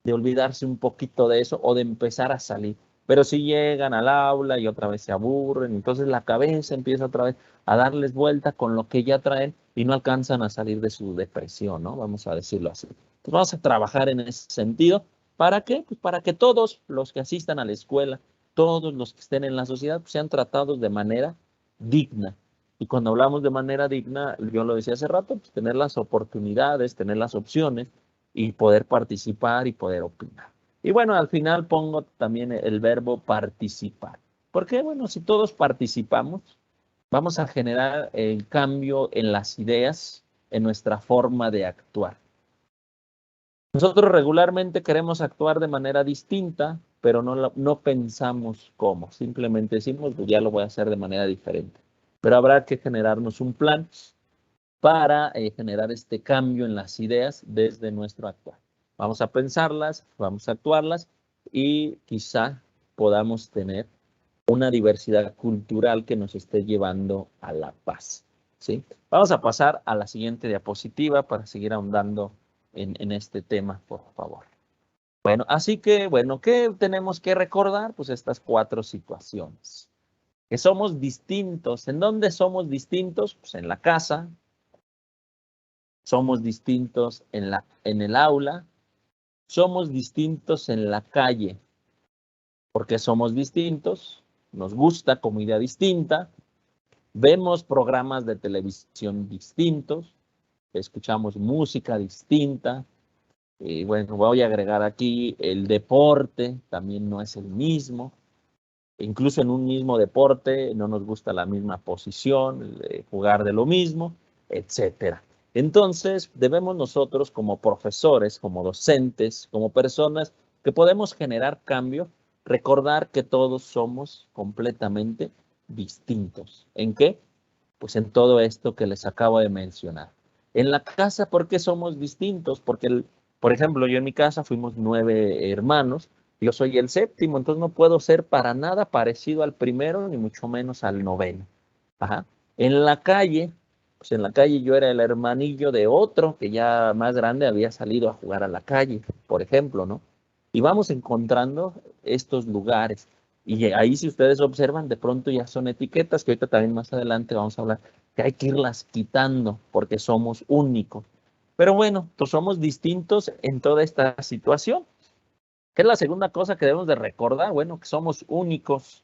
de olvidarse un poquito de eso o de empezar a salir. Pero si llegan al aula y otra vez se aburren, entonces la cabeza empieza otra vez a darles vuelta con lo que ya traen y no alcanzan a salir de su depresión, ¿no? Vamos a decirlo así. Entonces vamos a trabajar en ese sentido. ¿Para qué? Pues para que todos los que asistan a la escuela, todos los que estén en la sociedad, pues sean tratados de manera digna. Y cuando hablamos de manera digna, yo lo decía hace rato, pues tener las oportunidades, tener las opciones y poder participar y poder opinar. Y bueno, al final pongo también el verbo participar. Porque bueno, si todos participamos, vamos a generar el cambio en las ideas, en nuestra forma de actuar. Nosotros regularmente queremos actuar de manera distinta, pero no pensamos cómo. Simplemente decimos, pues ya lo voy a hacer de manera diferente. Pero habrá que generarnos un plan para generar este cambio en las ideas desde nuestro actuar. Vamos a pensarlas, vamos a actuarlas y quizá podamos tener una diversidad cultural que nos esté llevando a la paz, ¿sí? Vamos a pasar a la siguiente diapositiva para seguir ahondando en este tema, por favor. Bueno, así que, bueno, ¿qué tenemos que recordar? Pues estas 4 situaciones. Que somos distintos. ¿En dónde somos distintos? Pues en la casa. Somos distintos en el aula. Somos distintos en la calle. ¿Por qué somos distintos? Nos gusta comida distinta. Vemos programas de televisión distintos. Escuchamos música distinta. Y bueno, voy a agregar aquí el deporte, también no es el mismo. Incluso en un mismo deporte no nos gusta la misma posición, jugar de lo mismo, etcétera. Entonces, debemos nosotros como profesores, como docentes, como personas que podemos generar cambio, recordar que todos somos completamente distintos. ¿En qué? Pues en todo esto que les acabo de mencionar. En la casa, ¿por qué somos distintos? Porque, por ejemplo, yo en mi casa fuimos 9 hermanos, yo soy el 7º, entonces no puedo ser para nada parecido al primero, ni mucho menos al 9º. Ajá. En la calle, pues en la calle yo era el hermanillo de otro que ya más grande había salido a jugar a la calle, por ejemplo, ¿no? Y vamos encontrando estos lugares. Y ahí, si ustedes observan, de pronto ya son etiquetas que ahorita también más adelante vamos a hablar, que hay que irlas quitando porque somos únicos. Pero bueno, pues somos distintos en toda esta situación. ¿Qué es la segunda cosa que debemos de recordar? Bueno, que somos únicos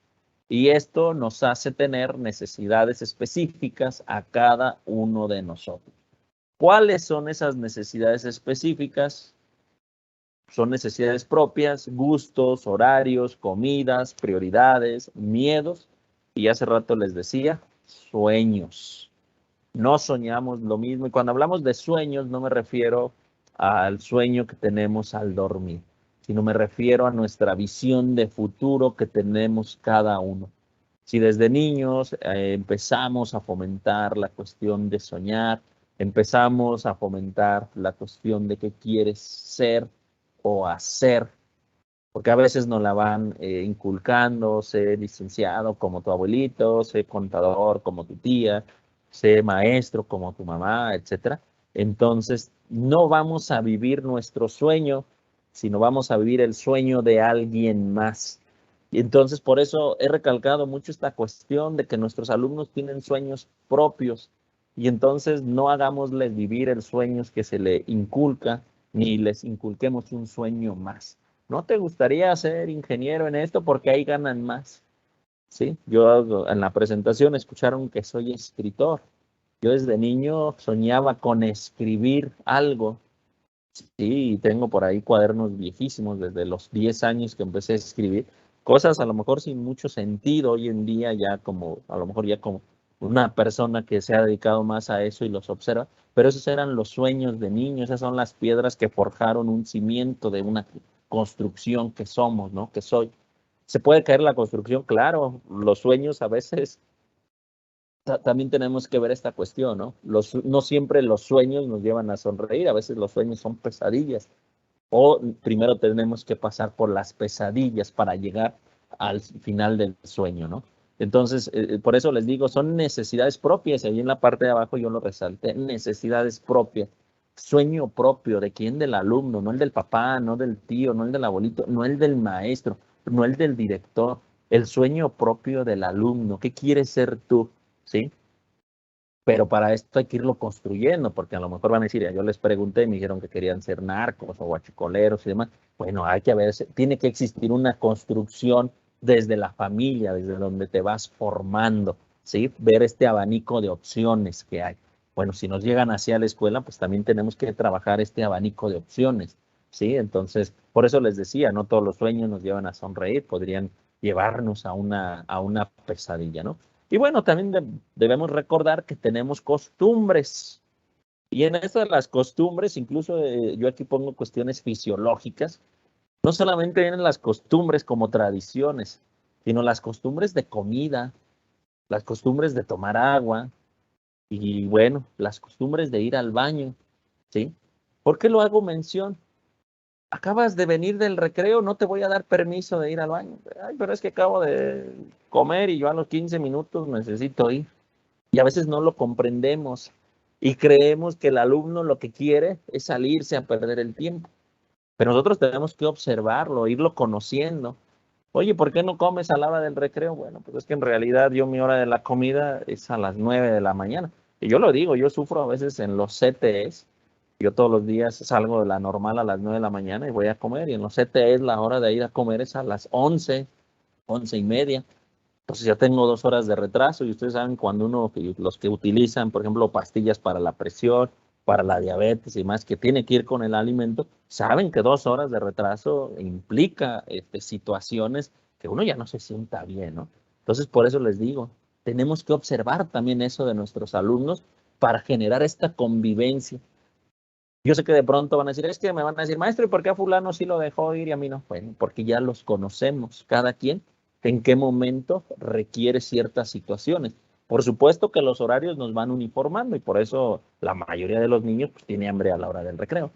y esto nos hace tener necesidades específicas a cada uno de nosotros. ¿Cuáles son esas necesidades específicas? Son necesidades propias, gustos, horarios, comidas, prioridades, miedos y hace rato les decía, sueños. No soñamos lo mismo y cuando hablamos de sueños no me refiero al sueño que tenemos al dormir, sino me refiero a nuestra visión de futuro que tenemos cada uno. Si desde niños empezamos a fomentar la cuestión de soñar, empezamos a fomentar la cuestión de qué quieres ser o hacer, porque a veces nos la van inculcando, sé licenciado como tu abuelito, sé contador como tu tía, sé maestro como tu mamá, etcétera. Entonces, no vamos a vivir nuestro sueño, sino vamos a vivir el sueño de alguien más. Y entonces, por eso he recalcado mucho esta cuestión de que nuestros alumnos tienen sueños propios y entonces no hagámosles vivir el sueño que se le inculca, ni les inculquemos un sueño más. ¿No te gustaría ser ingeniero en esto? Porque ahí ganan más. ¿Sí? Yo en la presentación escucharon que soy escritor. Yo desde niño soñaba con escribir algo. Sí, tengo por ahí cuadernos viejísimos desde los 10 años que empecé a escribir. Cosas a lo mejor sin mucho sentido hoy en día, ya como, a lo mejor ya como una persona que se ha dedicado más a eso y los observa, pero esos eran los sueños de niño, esas son las piedras que forjaron un cimiento de una construcción que somos, ¿no? Que soy. ¿Se puede caer la construcción? Claro, los sueños a veces también tenemos que ver esta cuestión, ¿no? No siempre los sueños nos llevan a sonreír, a veces los sueños son pesadillas. O primero tenemos que pasar por las pesadillas para llegar al final del sueño, ¿no? Entonces, por eso les digo, son necesidades propias. Ahí en la parte de abajo yo lo resalté, necesidades propias. Sueño propio, ¿de quién? Del alumno, no el del papá, no del tío, no el del abuelito, no el del maestro, no el del director. El sueño propio del alumno. ¿Qué quieres ser tú? ¿Sí? Pero para esto hay que irlo construyendo, porque a lo mejor van a decir, yo les pregunté y me dijeron que querían ser narcos o guachicoleros y demás. Bueno, hay que ver, tiene que existir una construcción desde la familia, desde donde te vas formando, ¿sí? Ver este abanico de opciones que hay. Bueno, si nos llegan hacia la escuela, pues también tenemos que trabajar este abanico de opciones, ¿sí? Entonces, por eso les decía, no todos los sueños nos llevan a sonreír, podrían llevarnos a una pesadilla, ¿no? Y bueno, también debemos recordar que tenemos costumbres. Y en esto de las costumbres, incluso yo aquí pongo cuestiones fisiológicas, no solamente vienen las costumbres como tradiciones, sino las costumbres de comida, las costumbres de tomar agua y bueno, las costumbres de ir al baño, ¿sí? ¿Por qué lo hago mención? Acabas de venir del recreo, no te voy a dar permiso de ir al baño. Ay, pero es que acabo de comer y yo a los 15 minutos necesito ir. Y a veces no lo comprendemos y creemos que el alumno lo que quiere es salirse a perder el tiempo. Pero nosotros tenemos que observarlo, irlo conociendo. Oye, ¿por qué no comes a la hora del recreo? Bueno, pues es que en realidad yo mi hora de la comida es a las 9 de la mañana. Y yo lo digo, yo sufro a veces en los CTEs. Yo todos los días salgo de la normal a las 9 de la mañana y voy a comer. Y en los CTEs la hora de ir a comer es a las 11, 11:30. Entonces ya tengo 2 horas de retraso y ustedes saben cuando los que utilizan, por ejemplo, pastillas para la presión, para la diabetes y más, que tiene que ir con el alimento, saben que 2 horas de retraso implica situaciones que uno ya no se sienta bien, ¿no? Entonces por eso les digo, tenemos que observar también eso de nuestros alumnos para generar esta convivencia. Yo sé que de pronto van a decir, es que me van a decir, maestro, ¿y por qué a fulano sí lo dejó ir y a mí no? Bueno, porque ya los conocemos, cada quien en qué momento requiere ciertas situaciones. Por supuesto que los horarios nos van uniformando y por eso la mayoría de los niños pues, tiene hambre a la hora del recreo.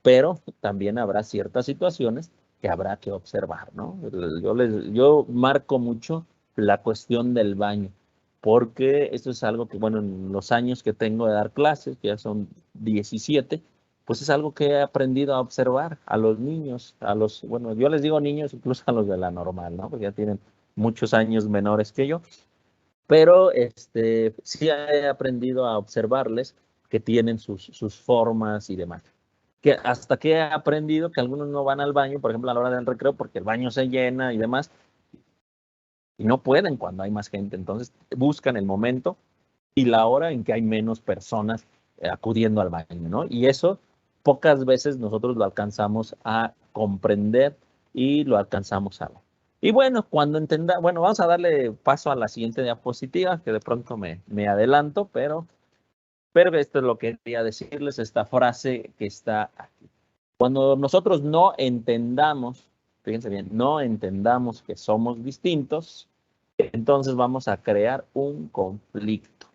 Pero también habrá ciertas situaciones que habrá que observar, ¿no? Yo marco mucho la cuestión del baño, porque esto es algo que, bueno, en los años que tengo de dar clases, que ya son 17, pues es algo que he aprendido a observar a los niños, bueno, yo les digo niños, incluso a los de la normal, ¿no? Porque ya tienen muchos años menores que yo, pero sí he aprendido a observarles que tienen sus formas y demás. Hasta que he aprendido que algunos no van al baño, por ejemplo, a la hora del recreo, porque el baño se llena y demás, y no pueden cuando hay más gente. Entonces buscan el momento y la hora en que hay menos personas acudiendo al baño, ¿no? Y eso pocas veces nosotros lo alcanzamos a comprender y lo alcanzamos a ver. Y bueno, bueno, vamos a darle paso a la siguiente diapositiva, que de pronto me adelanto, pero esto es lo que quería decirles, esta frase que está aquí. Cuando nosotros no entendamos, fíjense bien, no entendamos que somos distintos, entonces vamos a crear un conflicto.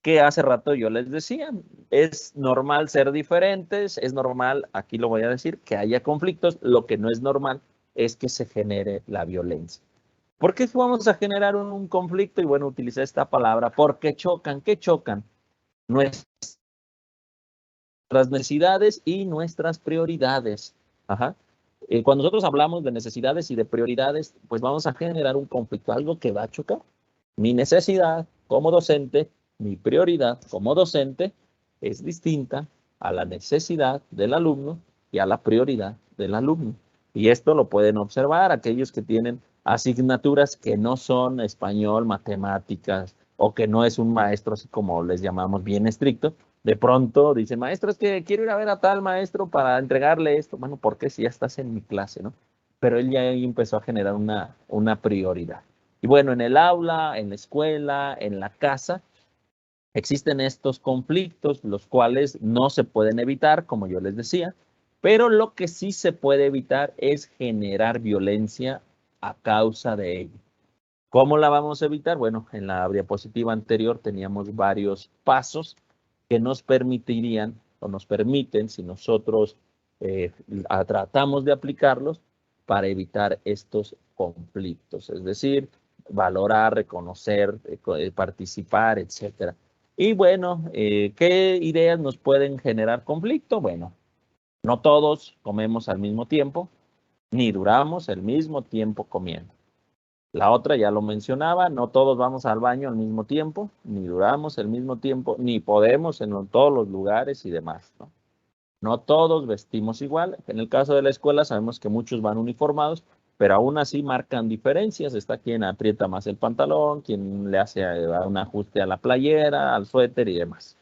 Que hace rato yo les decía, es normal ser diferentes, es normal, aquí lo voy a decir, que haya conflictos, lo que no es normal es que se genere la violencia. ¿Por qué vamos a generar un conflicto? Y bueno, utilicé esta palabra, porque chocan, ¿qué chocan? Nuestras necesidades y nuestras prioridades. Ajá. Cuando nosotros hablamos de necesidades y de prioridades, pues vamos a generar un conflicto, algo que va a chocar. Mi necesidad como docente, mi prioridad como docente es distinta a la necesidad del alumno y a la prioridad del alumno. Y esto lo pueden observar aquellos que tienen asignaturas que no son español, matemáticas, o que no es un maestro, así como les llamamos, bien estricto. De pronto dicen, maestro, es que quiero ir a ver a tal maestro para entregarle esto. Bueno, ¿por qué si ya estás en mi clase, no? Pero él ya ahí empezó a generar una prioridad. Y bueno, en el aula, en la escuela, en la casa, existen estos conflictos, los cuales no se pueden evitar, como yo les decía, pero lo que sí se puede evitar es generar violencia a causa de ello. ¿Cómo la vamos a evitar? Bueno, en la diapositiva anterior teníamos varios pasos que nos permitirían o nos permiten, si nosotros tratamos de aplicarlos, para evitar estos conflictos, es decir, valorar, reconocer, participar, etcétera. Y bueno, ¿qué ideas nos pueden generar conflicto? Bueno, no todos comemos al mismo tiempo, ni duramos el mismo tiempo comiendo. La otra ya lo mencionaba, no todos vamos al baño al mismo tiempo, ni duramos el mismo tiempo, ni podemos en todos los lugares y demás, ¿no? No todos vestimos igual. En el caso de la escuela sabemos que muchos van uniformados, pero aún así marcan diferencias. Está quien aprieta más el pantalón, quien le hace un ajuste a la playera, al suéter y demás.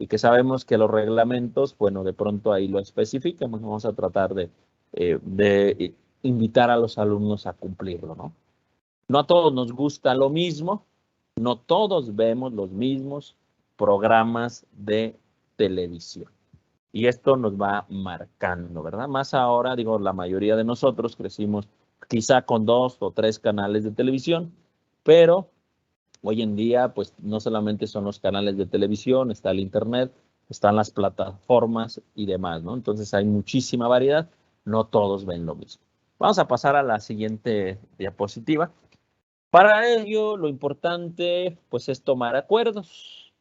y que sabemos que los reglamentos, bueno, de pronto ahí lo especifican, pues vamos a tratar de invitar a los alumnos a cumplirlo, ¿no? No a todos nos gusta lo mismo, no todos vemos los mismos programas de televisión. Y esto nos va marcando, ¿verdad? Más ahora, digo, la mayoría de nosotros crecimos quizá con 2 o 3 canales de televisión, pero hoy en día, pues no solamente son los canales de televisión, está el internet, están las plataformas y demás, ¿no? Entonces hay muchísima variedad, no todos ven lo mismo. Vamos a pasar a la siguiente diapositiva. Para ello, lo importante, pues, es tomar acuerdos.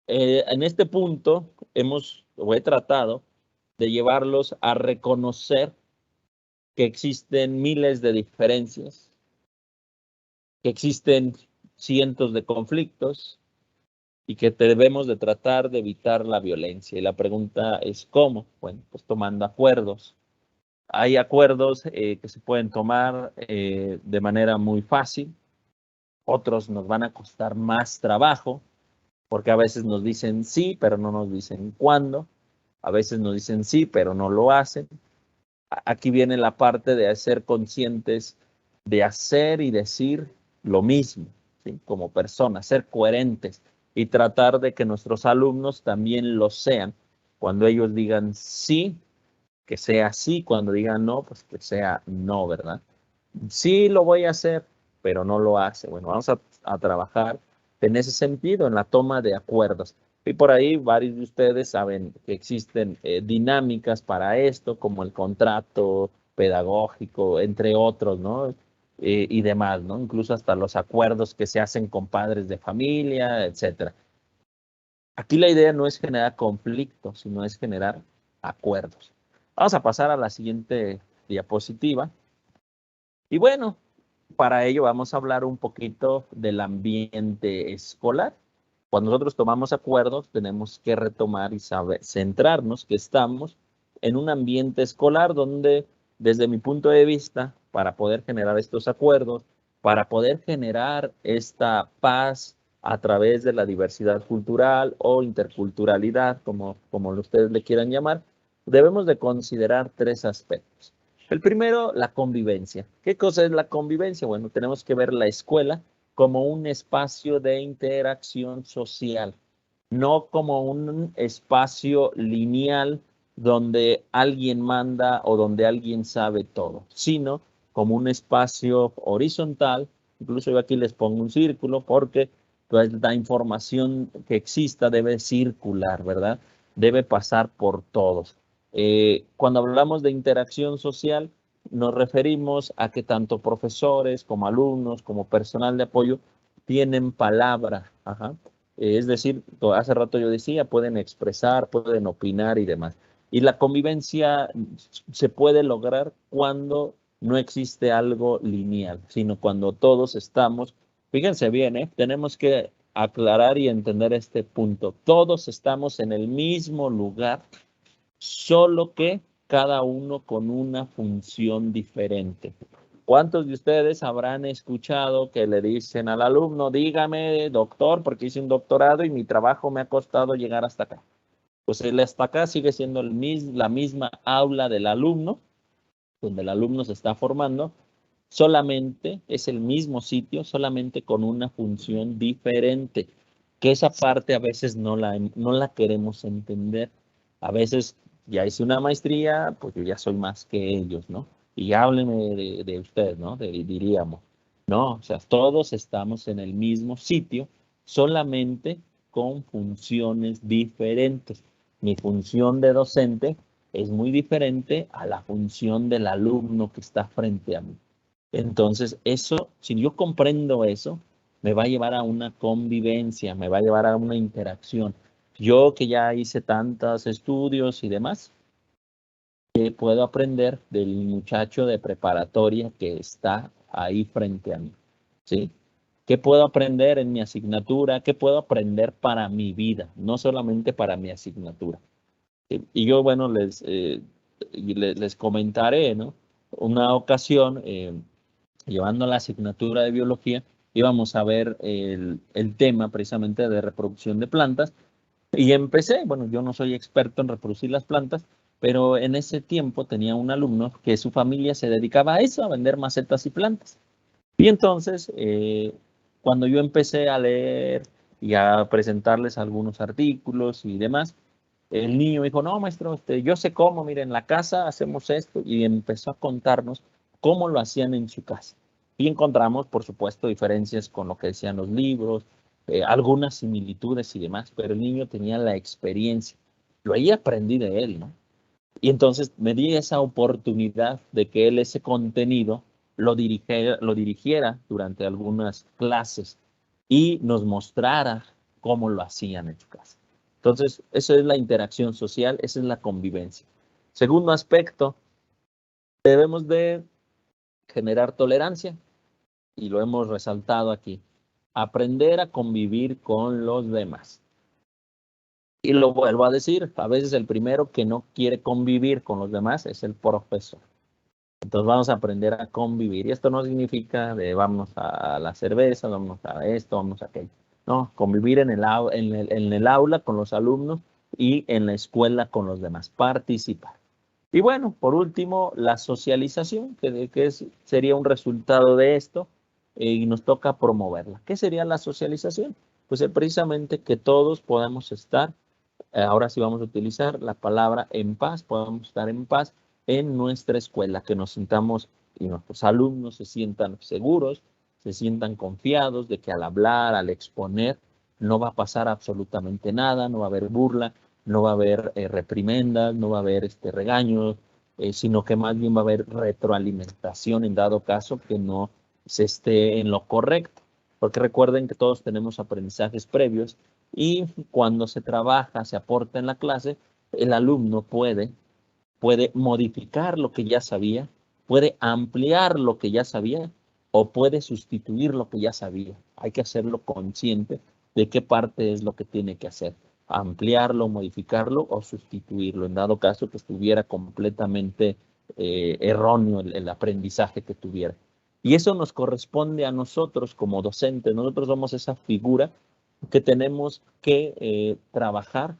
En este punto, he tratado de llevarlos a reconocer que existen miles de diferencias, que existen cientos de conflictos y que debemos de tratar de evitar la violencia. Y la pregunta es ¿cómo? Bueno, pues tomando acuerdos. Hay acuerdos que se pueden tomar de manera muy fácil, otros nos van a costar más trabajo, porque a veces nos dicen sí, pero no nos dicen cuándo, a veces nos dicen sí, pero no lo hacen. Aquí viene la parte de ser conscientes de hacer y decir lo mismo, ¿sí? Como personas, ser coherentes y tratar de que nuestros alumnos también lo sean. Cuando ellos digan sí, que sea sí, cuando digan no, pues que sea no, ¿verdad? Sí lo voy a hacer, pero no lo hace. Bueno, vamos a trabajar en ese sentido, en la toma de acuerdos. Y por ahí varios de ustedes saben que existen dinámicas para esto, como el contrato pedagógico, entre otros, ¿no? Y demás, ¿no? Incluso hasta los acuerdos que se hacen con padres de familia, etcétera. Aquí la idea no es generar conflictos, sino es generar acuerdos. Vamos a pasar a la siguiente diapositiva. Y bueno, para ello vamos a hablar un poquito del ambiente escolar. Cuando nosotros tomamos acuerdos, tenemos que retomar y saber centrarnos que estamos en un ambiente escolar donde, desde mi punto de vista, para poder generar estos acuerdos, para poder generar esta paz a través de la diversidad cultural o interculturalidad, como ustedes le quieran llamar, debemos de considerar 3 aspectos. El primero, la convivencia. ¿Qué cosa es la convivencia? Bueno, tenemos que ver la escuela como un espacio de interacción social, no como un espacio lineal donde alguien manda o donde alguien sabe todo, sino como un espacio horizontal. Incluso yo aquí les pongo un círculo porque pues, la información que exista debe circular, ¿verdad? Debe pasar por todos. Cuando hablamos de interacción social, nos referimos a que tanto profesores como alumnos, como personal de apoyo, tienen palabra. Ajá. Es decir, hace rato yo decía, pueden expresar, pueden opinar y demás. Y la convivencia se puede lograr cuando no existe algo lineal, sino cuando todos estamos, fíjense bien, tenemos que aclarar y entender este punto. Todos estamos en el mismo lugar, solo que cada uno con una función diferente. ¿Cuántos de ustedes habrán escuchado que le dicen al alumno, dígame, doctor, porque hice un doctorado y mi trabajo me ha costado llegar hasta acá? Pues el hasta acá sigue siendo la misma aula del alumno, donde el alumno se está formando, solamente es el mismo sitio, solamente con una función diferente, que esa parte a veces no la queremos entender. A veces ya hice una maestría, pues yo ya soy más que ellos, ¿no? Y háblenme de usted, ¿no? Diríamos. No, o sea, todos estamos en el mismo sitio, solamente con funciones diferentes. Mi función de docente es muy diferente a la función del alumno que está frente a mí. Entonces, eso, si yo comprendo eso, me va a llevar a una convivencia, me va a llevar a una interacción. Yo que ya hice tantos estudios y demás, ¿qué puedo aprender del muchacho de preparatoria que está ahí frente a mí? ¿Sí? ¿Qué puedo aprender en mi asignatura? ¿Qué puedo aprender para mi vida? No solamente para mi asignatura. Y yo, bueno, les comentaré, ¿no? Una ocasión, llevando la asignatura de biología, íbamos a ver el tema precisamente de reproducción de plantas Y empecé, bueno, yo no soy experto en reproducir las plantas, pero en ese tiempo tenía un alumno que su familia se dedicaba a eso, a vender macetas y plantas. Y entonces, cuando yo empecé a leer y a presentarles algunos artículos y demás, el niño dijo, no, maestro, yo sé cómo, mire, en la casa hacemos esto, y empezó a contarnos cómo lo hacían en su casa. Y encontramos, por supuesto, diferencias con lo que decían los libros, algunas similitudes y demás, pero el niño tenía la experiencia. Yo ahí aprendí de él, ¿no? Y entonces me di esa oportunidad de que él ese contenido lo dirigiera durante algunas clases y nos mostrara cómo lo hacían en su casa. Entonces, eso es la interacción social, esa es la convivencia. Segundo aspecto, debemos de generar tolerancia, y lo hemos resaltado aquí. Aprender a convivir con los demás. Y lo vuelvo a decir, a veces el primero que no quiere convivir con los demás es el profesor. Entonces vamos a aprender a convivir. Y esto no significa de vamos a la cerveza, vamos a esto, vamos a aquello. No, convivir en el aula con los alumnos y en la escuela con los demás. Participar. Y bueno, por último, la socialización, sería un resultado de esto, y nos toca promoverla. ¿Qué sería la socialización? Pues precisamente que todos podamos estar, ahora sí vamos a utilizar la palabra en paz, podamos estar en paz en nuestra escuela, que nos sintamos y nuestros alumnos se sientan seguros, se sientan confiados de que al hablar, al exponer, no va a pasar absolutamente nada, no va a haber burla, no va a haber reprimendas, no va a haber regaños, sino que más bien va a haber retroalimentación en dado caso que no se esté en lo correcto. Porque recuerden que todos tenemos aprendizajes previos, y cuando se trabaja, se aporta en la clase, el alumno puede modificar lo que ya sabía, puede ampliar lo que ya sabía o puede sustituir lo que ya sabía. Hay que hacerlo consciente de qué parte es lo que tiene que hacer, ampliarlo, modificarlo o sustituirlo, en dado caso que estuviera completamente erróneo el aprendizaje que tuviera. Y eso nos corresponde a nosotros como docentes. Nosotros somos esa figura que tenemos que trabajar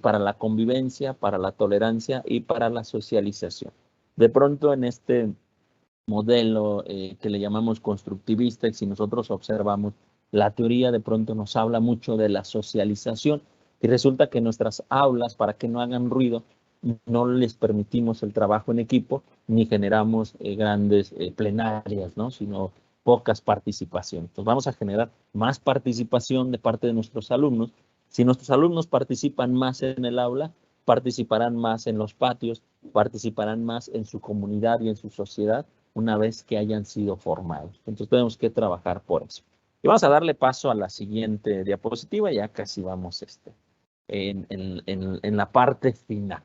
para la convivencia, para la tolerancia y para la socialización. De pronto en este modelo que le llamamos constructivista, y si nosotros observamos la teoría, de pronto nos habla mucho de la socialización, y resulta que nuestras aulas, para que no hagan ruido, no les permitimos el trabajo en equipo, ni generamos grandes plenarias, ¿no? Sino pocas participaciones. Entonces vamos a generar más participación de parte de nuestros alumnos. Si nuestros alumnos participan más en el aula, participarán más en los patios, participarán más en su comunidad y en su sociedad una vez que hayan sido formados. Entonces tenemos que trabajar por eso. Y vamos a darle paso a la siguiente diapositiva, ya casi vamos en la parte final.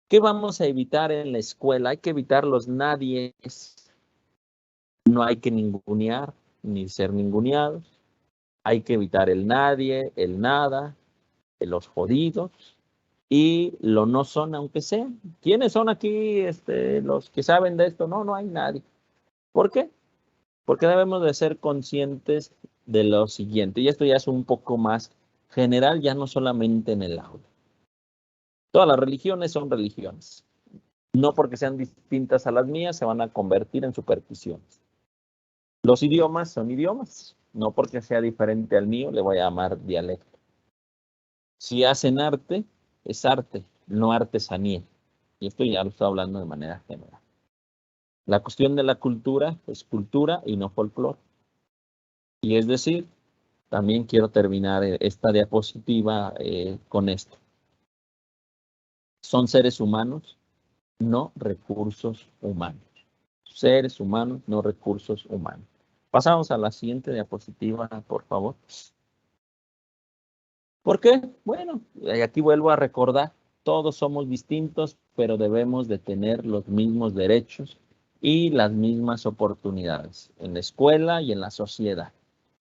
¿Qué vamos a evitar en la escuela? Hay que evitar los nadies. No hay que ningunear ni ser ninguneados. Hay que evitar el nadie, el nada, los jodidos y lo no son, aunque sean. ¿Quiénes son aquí los que saben de esto? No, no hay nadie. ¿Por qué? Porque debemos de ser conscientes de lo siguiente, y esto ya es un poco más general, ya no solamente en el aula. Todas las religiones son religiones. No porque sean distintas a las mías se van a convertir en supersticiones. Los idiomas son idiomas. No porque sea diferente al mío le voy a llamar dialecto. Si hacen arte, es arte, no artesanía. Y esto ya lo estoy hablando de manera general. La cuestión de la cultura es cultura y no folclore. Y es decir, también quiero terminar esta diapositiva con esto. Son seres humanos, no recursos humanos. Seres humanos, no recursos humanos. Pasamos a la siguiente diapositiva, por favor. ¿Por qué? Bueno, aquí vuelvo a recordar, todos somos distintos, pero debemos de tener los mismos derechos y las mismas oportunidades en la escuela y en la sociedad.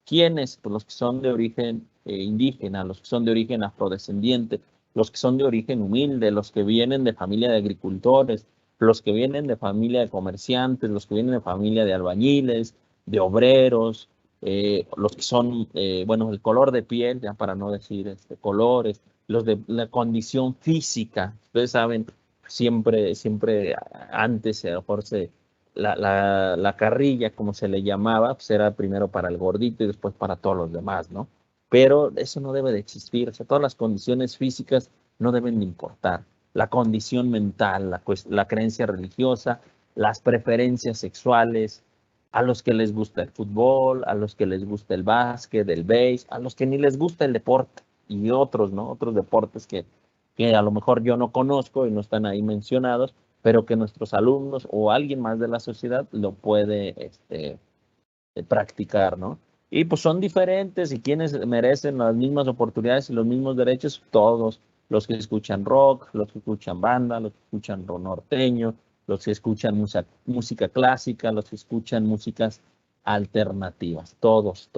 ¿Quiénes? Pues los que son de origen indígena, los que son de origen afrodescendiente, los que son de origen humilde, los que vienen de familia de agricultores, los que vienen de familia de comerciantes, los que vienen de familia de albañiles, de obreros, los que son, bueno, el color de piel, ya para no decir colores, los de la condición física. Ustedes saben, siempre antes, a lo mejor la carrilla, como se le llamaba, pues era primero para el gordito y después para todos los demás, ¿no? Pero eso no debe de existir. O sea, todas las condiciones físicas no deben de importar. La condición mental, la creencia religiosa, las preferencias sexuales, a los que les gusta el fútbol, a los que les gusta el básquet, el béis, a los que ni les gusta el deporte y otros, ¿no? Otros deportes que a lo mejor yo no conozco y no están ahí mencionados, pero que nuestros alumnos o alguien más de la sociedad lo puede practicar, ¿no? Y pues son diferentes y quienes merecen las mismas oportunidades y los mismos derechos, todos, los que escuchan rock, los que escuchan banda, los que escuchan rock norteño, los que escuchan música clásica, los que escuchan músicas alternativas, todos.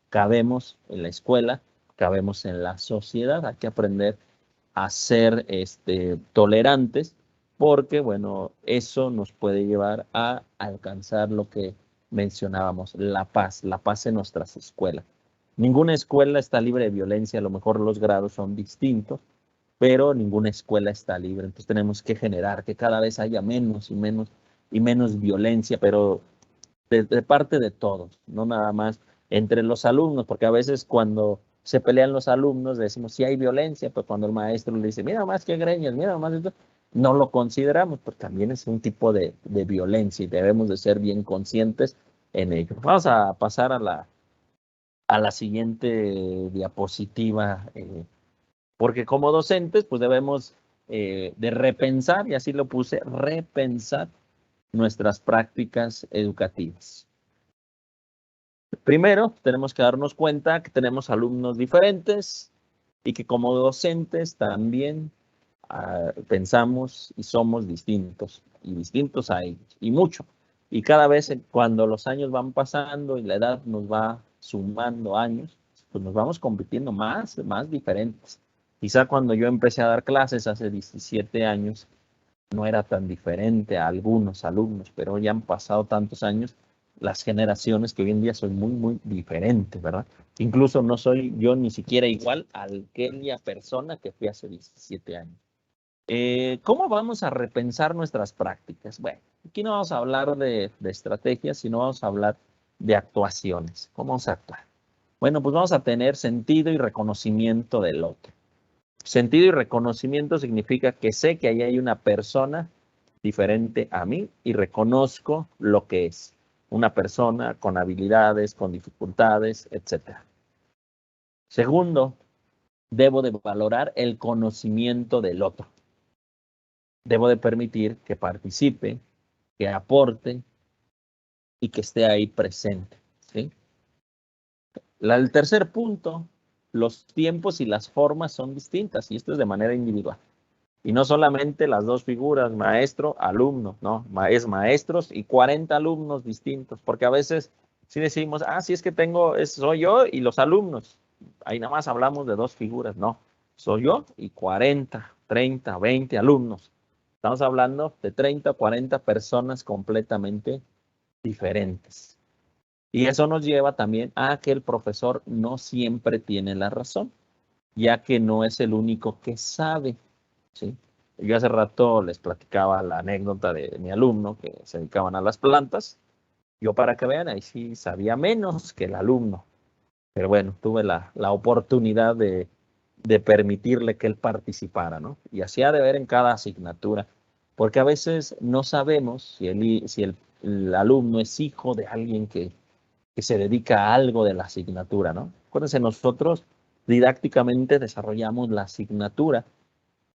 Cabemos en la escuela, cabemos en la sociedad, hay que aprender a ser tolerantes, porque, bueno, eso nos puede llevar a alcanzar lo que mencionábamos, la paz en nuestras escuelas. Ninguna escuela está libre de violencia, a lo mejor los grados son distintos, pero ninguna escuela está libre. Entonces tenemos que generar que cada vez haya menos y menos violencia, pero de parte de todos, no nada más entre los alumnos, porque a veces cuando se pelean los alumnos decimos si hay violencia, pero cuando el maestro le dice, mira más que greñas, mira más esto, no lo consideramos, porque también es un tipo de violencia y debemos de ser bien conscientes en ello. Vamos a pasar a la siguiente diapositiva, porque como docentes pues debemos de repensar, y así lo puse, repensar nuestras prácticas educativas. Primero, tenemos que darnos cuenta que tenemos alumnos diferentes y que como docentes también pensamos y somos distintos, y distintos a ellos, y mucho. Y cada vez cuando los años van pasando y la edad nos va sumando años, pues nos vamos convirtiendo más diferentes. Quizá cuando yo empecé a dar clases hace 17 años, no era tan diferente a algunos alumnos, pero ya han pasado tantos años, las generaciones que hoy en día son muy diferentes, ¿verdad? Incluso no soy yo ni siquiera igual a aquella persona que fui hace 17 años. ¿Cómo vamos a repensar nuestras prácticas? Bueno, aquí no vamos a hablar de estrategias, sino vamos a hablar de actuaciones. ¿Cómo vamos a actuar? Bueno, pues vamos a tener sentido y reconocimiento del otro. Sentido y reconocimiento significa que sé que ahí hay una persona diferente a mí y reconozco lo que es una persona con habilidades, con dificultades, etc. Segundo, debo de valorar el conocimiento del otro. Debo de permitir que participe, que aporte y que esté ahí presente, ¿sí? El tercer punto, los tiempos y las formas son distintas, y esto es de manera individual. Y no solamente las dos figuras, maestro, alumno, no, es maestros y 40 alumnos distintos, porque a veces sí decimos, sí es que soy yo y los alumnos. Ahí nada más hablamos de dos figuras, no, soy yo y 40, 30, 20 alumnos. Estamos hablando de 30, 40 personas completamente diferentes. Y eso nos lleva también a que el profesor no siempre tiene la razón, ya que no es el único que sabe, ¿sí? Yo hace rato les platicaba la anécdota de mi alumno que se dedicaban a las plantas. Yo, para que vean, ahí sí sabía menos que el alumno. Pero bueno, tuve la oportunidad de permitirle que él participara, ¿no? Y así ha de ver en cada asignatura. Porque a veces no sabemos si el alumno es hijo de alguien que se dedica a algo de la asignatura, ¿no? Acuérdense, nosotros didácticamente desarrollamos la asignatura,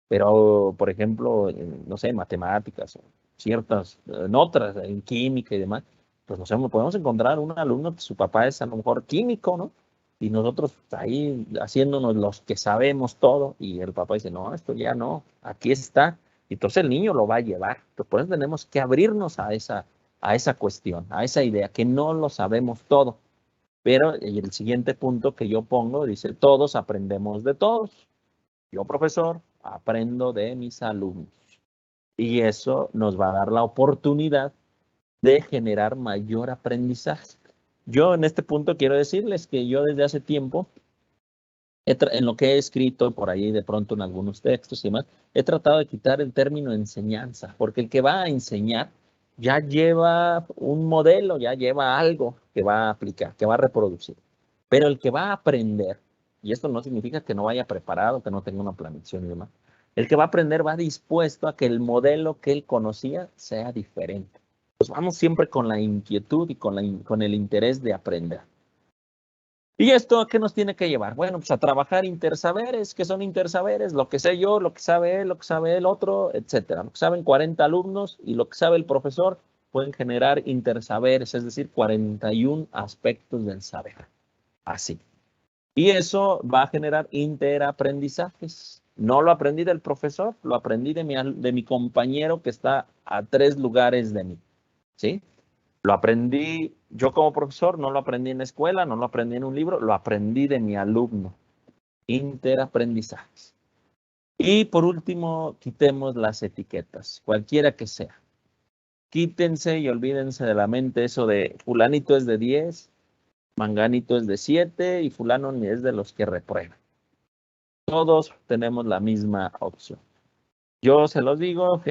pero, por ejemplo, no sé, matemáticas o ciertas, en otras, en química y demás, pues podemos encontrar un alumno que su papá es a lo mejor químico, ¿no? Y nosotros ahí haciéndonos los que sabemos todo, y el papá dice, no, esto ya no, aquí está. Y entonces el niño lo va a llevar. Entonces, por eso tenemos que abrirnos a esa cuestión, a esa idea, que no lo sabemos todo. Pero el siguiente punto que yo pongo dice, todos aprendemos de todos. Yo, profesor, aprendo de mis alumnos. Y eso nos va a dar la oportunidad de generar mayor aprendizaje. Yo en este punto quiero decirles que yo desde hace tiempo En lo que he escrito por ahí de pronto en algunos textos y demás, he tratado de quitar el término enseñanza, porque el que va a enseñar ya lleva un modelo, ya lleva algo que va a aplicar, que va a reproducir. Pero el que va a aprender, y esto no significa que no vaya preparado, que no tenga una planeación y demás, el que va a aprender va dispuesto a que el modelo que él conocía sea diferente. Pues vamos siempre con la inquietud y con el interés de aprender. ¿Y esto a qué nos tiene que llevar? Bueno, pues a trabajar intersaberes. ¿Qué son intersaberes? Lo que sé yo, lo que sabe él, lo que sabe el otro, etcétera. Lo que saben 40 alumnos y lo que sabe el profesor pueden generar intersaberes, es decir, 41 aspectos del saber. Así. Y eso va a generar interaprendizajes. No lo aprendí del profesor, lo aprendí de mi compañero que está a 3 lugares de mí. ¿Sí? Lo aprendí yo como profesor, no lo aprendí en la escuela, no lo aprendí en un libro, lo aprendí de mi alumno. Interaprendizajes. Y por último, quitemos las etiquetas, cualquiera que sea. Quítense y olvídense de la mente eso de fulanito es de 10, manganito es de 7 y fulano ni es de los que reprueban. Todos tenemos la misma opción. Yo se los digo,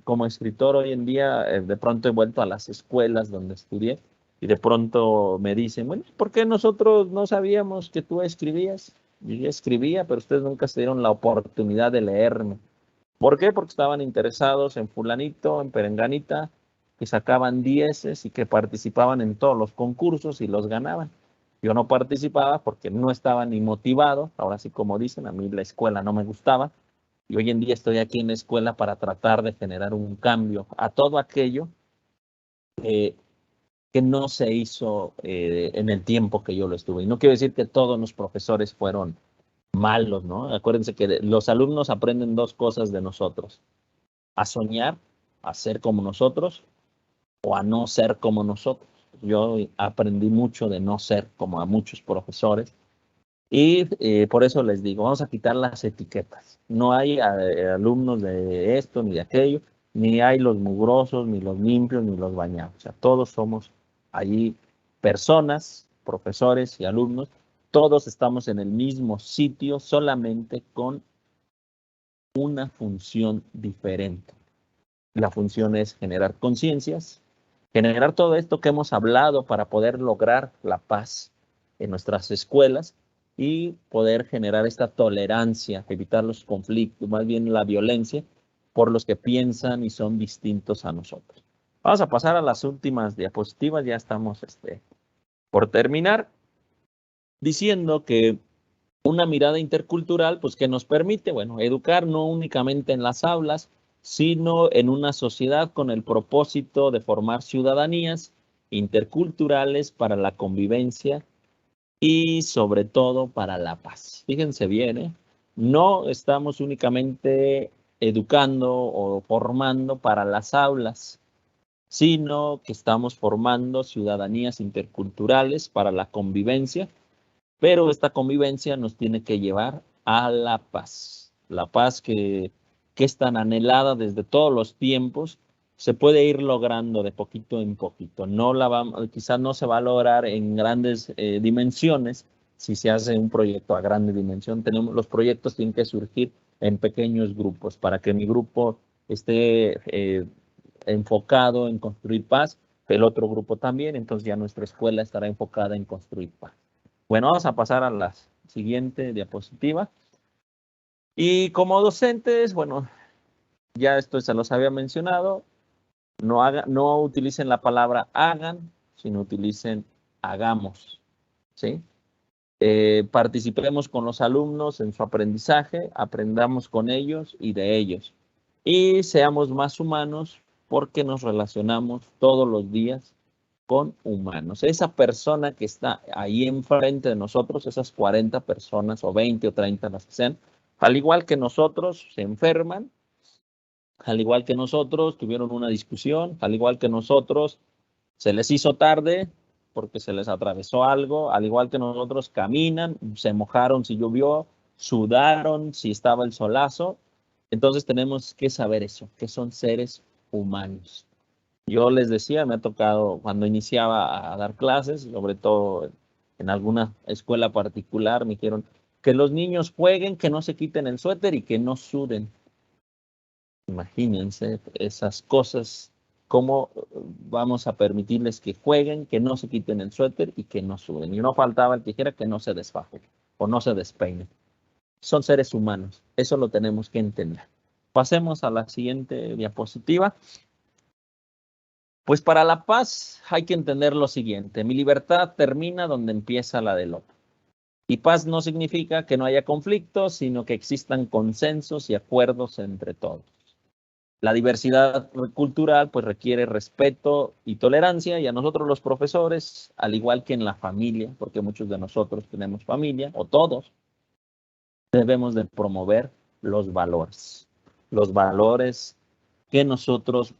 como escritor hoy en día, de pronto he vuelto a las escuelas donde estudié y de pronto me dicen, bueno, ¿por qué nosotros no sabíamos que tú escribías? Yo escribía, pero ustedes nunca se dieron la oportunidad de leerme. ¿Por qué? Porque estaban interesados en fulanito, en perenganita, que sacaban 10 y que participaban en todos los concursos y los ganaban. Yo no participaba porque no estaba ni motivado, ahora sí como dicen, a mí la escuela no me gustaba. Y hoy en día estoy aquí en la escuela para tratar de generar un cambio a todo aquello que no se hizo en el tiempo que yo lo estuve. Y no quiero decir que todos los profesores fueron malos, ¿no? Acuérdense que los alumnos aprenden 2 cosas de nosotros: a soñar, a ser como nosotros o a no ser como nosotros. Yo aprendí mucho de no ser como a muchos profesores. Y por eso les digo, vamos a quitar las etiquetas. No hay alumnos de esto ni de aquello, ni hay los mugrosos, ni los limpios, ni los bañados. O sea, todos somos allí personas, profesores y alumnos. Todos estamos en el mismo sitio, solamente con una función diferente. La función es generar conciencias, generar todo esto que hemos hablado para poder lograr la paz en nuestras escuelas y poder generar esta tolerancia, evitar los conflictos, más bien la violencia, por los que piensan y son distintos a nosotros. Vamos a pasar a las últimas diapositivas, ya estamos por terminar, diciendo que una mirada intercultural, pues que nos permite, bueno, educar no únicamente en las aulas, sino en una sociedad con el propósito de formar ciudadanías interculturales para la convivencia y sobre todo para la paz. Fíjense bien, no estamos únicamente educando o formando para las aulas, sino que estamos formando ciudadanías interculturales para la convivencia, pero esta convivencia nos tiene que llevar a la paz que es tan anhelada desde todos los tiempos. Se puede ir logrando de poquito en poquito. Quizás no se va a lograr en grandes dimensiones si se hace un proyecto a grande dimensión. Los proyectos tienen que surgir en pequeños grupos para que mi grupo esté enfocado en construir paz, el otro grupo también, entonces ya nuestra escuela estará enfocada en construir paz. Bueno, vamos a pasar a la siguiente diapositiva. Y como docentes, bueno, ya esto se los había mencionado, no utilicen la palabra hagan, sino utilicen hagamos, ¿sí? Participemos con los alumnos en su aprendizaje, aprendamos con ellos y de ellos. Y seamos más humanos porque nos relacionamos todos los días con humanos. Esa persona que está ahí enfrente de nosotros, esas 40 personas o 20 o 30 las que sean, al igual que nosotros, se enferman, al igual que nosotros, tuvieron una discusión, al igual que nosotros, se les hizo tarde porque se les atravesó algo, al igual que nosotros, caminan, se mojaron si llovió, sudaron si estaba el solazo. Entonces tenemos que saber eso, que son seres humanos. Yo les decía, me ha tocado cuando iniciaba a dar clases, sobre todo en alguna escuela particular, me dijeron, Que los niños jueguen, que no se quiten el suéter y que no suden. Imagínense esas cosas, cómo vamos a permitirles que jueguen, que no se quiten el suéter y que no suden. Y no faltaba el que dijera que no se desfaje o no se despeine. Son seres humanos, eso lo tenemos que entender. Pasemos a la siguiente diapositiva. Pues para la paz hay que entender lo siguiente: mi libertad termina donde empieza la del otro. Y paz no significa que no haya conflictos, sino que existan consensos y acuerdos entre todos. La diversidad cultural pues requiere respeto y tolerancia, y a nosotros los profesores, al igual que en la familia, porque muchos de nosotros tenemos familia, o todos, debemos de promover los valores que nosotros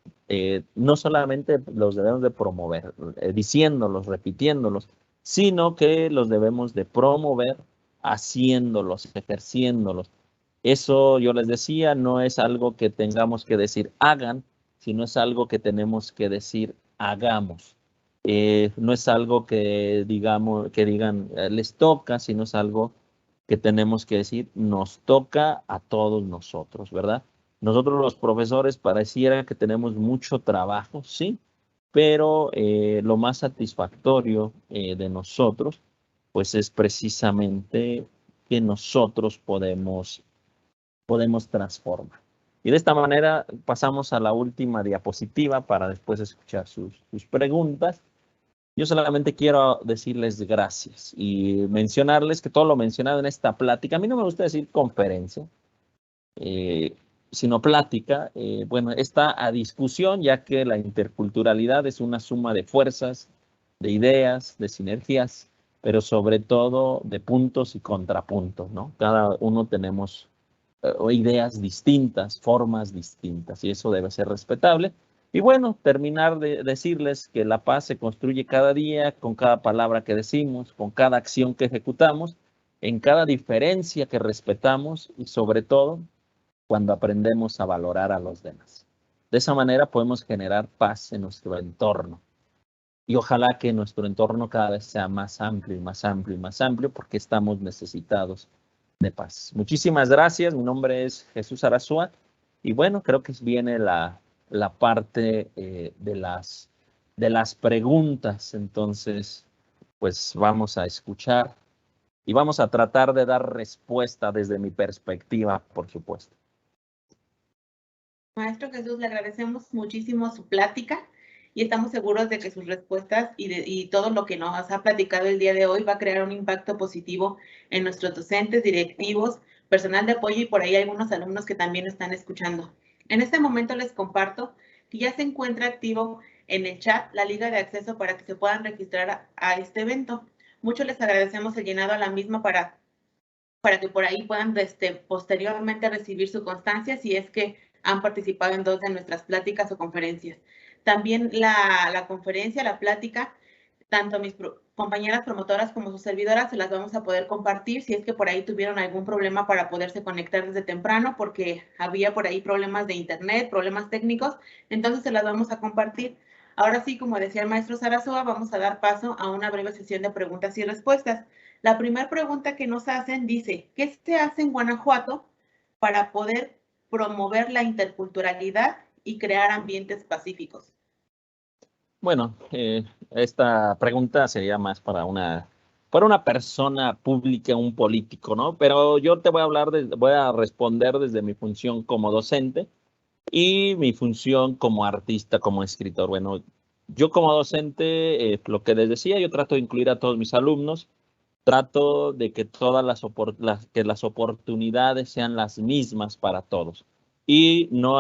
no solamente los debemos de promover, diciéndolos, repitiéndolos, sino que los debemos de promover haciéndolos, ejerciéndolos. Eso, yo les decía, no es algo que tengamos que decir hagan, sino es algo que tenemos que decir hagamos. No es algo que digan les toca, sino es algo que tenemos que decir nos toca a todos nosotros, ¿verdad? Nosotros los profesores pareciera que tenemos mucho trabajo, sí, pero lo más satisfactorio de nosotros, pues es precisamente que nosotros podemos transformar. Y de esta manera pasamos a la última diapositiva para después escuchar sus preguntas. Yo solamente quiero decirles gracias y mencionarles que todo lo mencionado en esta plática, a mí no me gusta decir conferencia, sino plática, bueno, está a discusión, ya que la interculturalidad es una suma de fuerzas, de ideas, de sinergias, pero sobre todo de puntos y contrapuntos, ¿no? Cada uno tenemos ideas distintas, formas distintas, y eso debe ser respetable. Y bueno, terminar de decirles que la paz se construye cada día, con cada palabra que decimos, con cada acción que ejecutamos, en cada diferencia que respetamos y sobre todo cuando aprendemos a valorar a los demás. De esa manera podemos generar paz en nuestro entorno. Y ojalá que nuestro entorno cada vez sea más amplio y más amplio y más amplio, porque estamos necesitados de paz. Muchísimas gracias. Mi nombre es Jesús Arazúa. Y bueno, creo que viene la parte de las preguntas. Entonces, pues vamos a escuchar y vamos a tratar de dar respuesta desde mi perspectiva, por supuesto. Maestro Jesús, le agradecemos muchísimo su plática y estamos seguros de que sus respuestas y todo lo que nos ha platicado el día de hoy va a crear un impacto positivo en nuestros docentes, directivos, personal de apoyo y por ahí algunos alumnos que también están escuchando. En este momento les comparto que ya se encuentra activo en el chat la liga de acceso para que se puedan registrar a este evento. Mucho les agradecemos el llenado a la misma para que por ahí puedan posteriormente recibir su constancia si es que han participado en 2 de nuestras pláticas o conferencias. También la conferencia, la plática, tanto mis compañeras promotoras como sus servidoras se las vamos a poder compartir si es que por ahí tuvieron algún problema para poderse conectar desde temprano, porque había por ahí problemas de internet, problemas técnicos, entonces se las vamos a compartir. Ahora sí, como decía el maestro Sarasúa, vamos a dar paso a una breve sesión de preguntas y respuestas. La primera pregunta que nos hacen dice, ¿qué se hace en Guanajuato para poder promover la interculturalidad y crear ambientes pacíficos? Bueno, esta pregunta sería más para una persona pública, un político, ¿no? Pero yo te voy a responder desde mi función como docente y mi función como artista, como escritor. Bueno, yo como docente, lo que les decía, yo trato de incluir a todos mis alumnos, trato de que todas las oportunidades sean las mismas para todos y no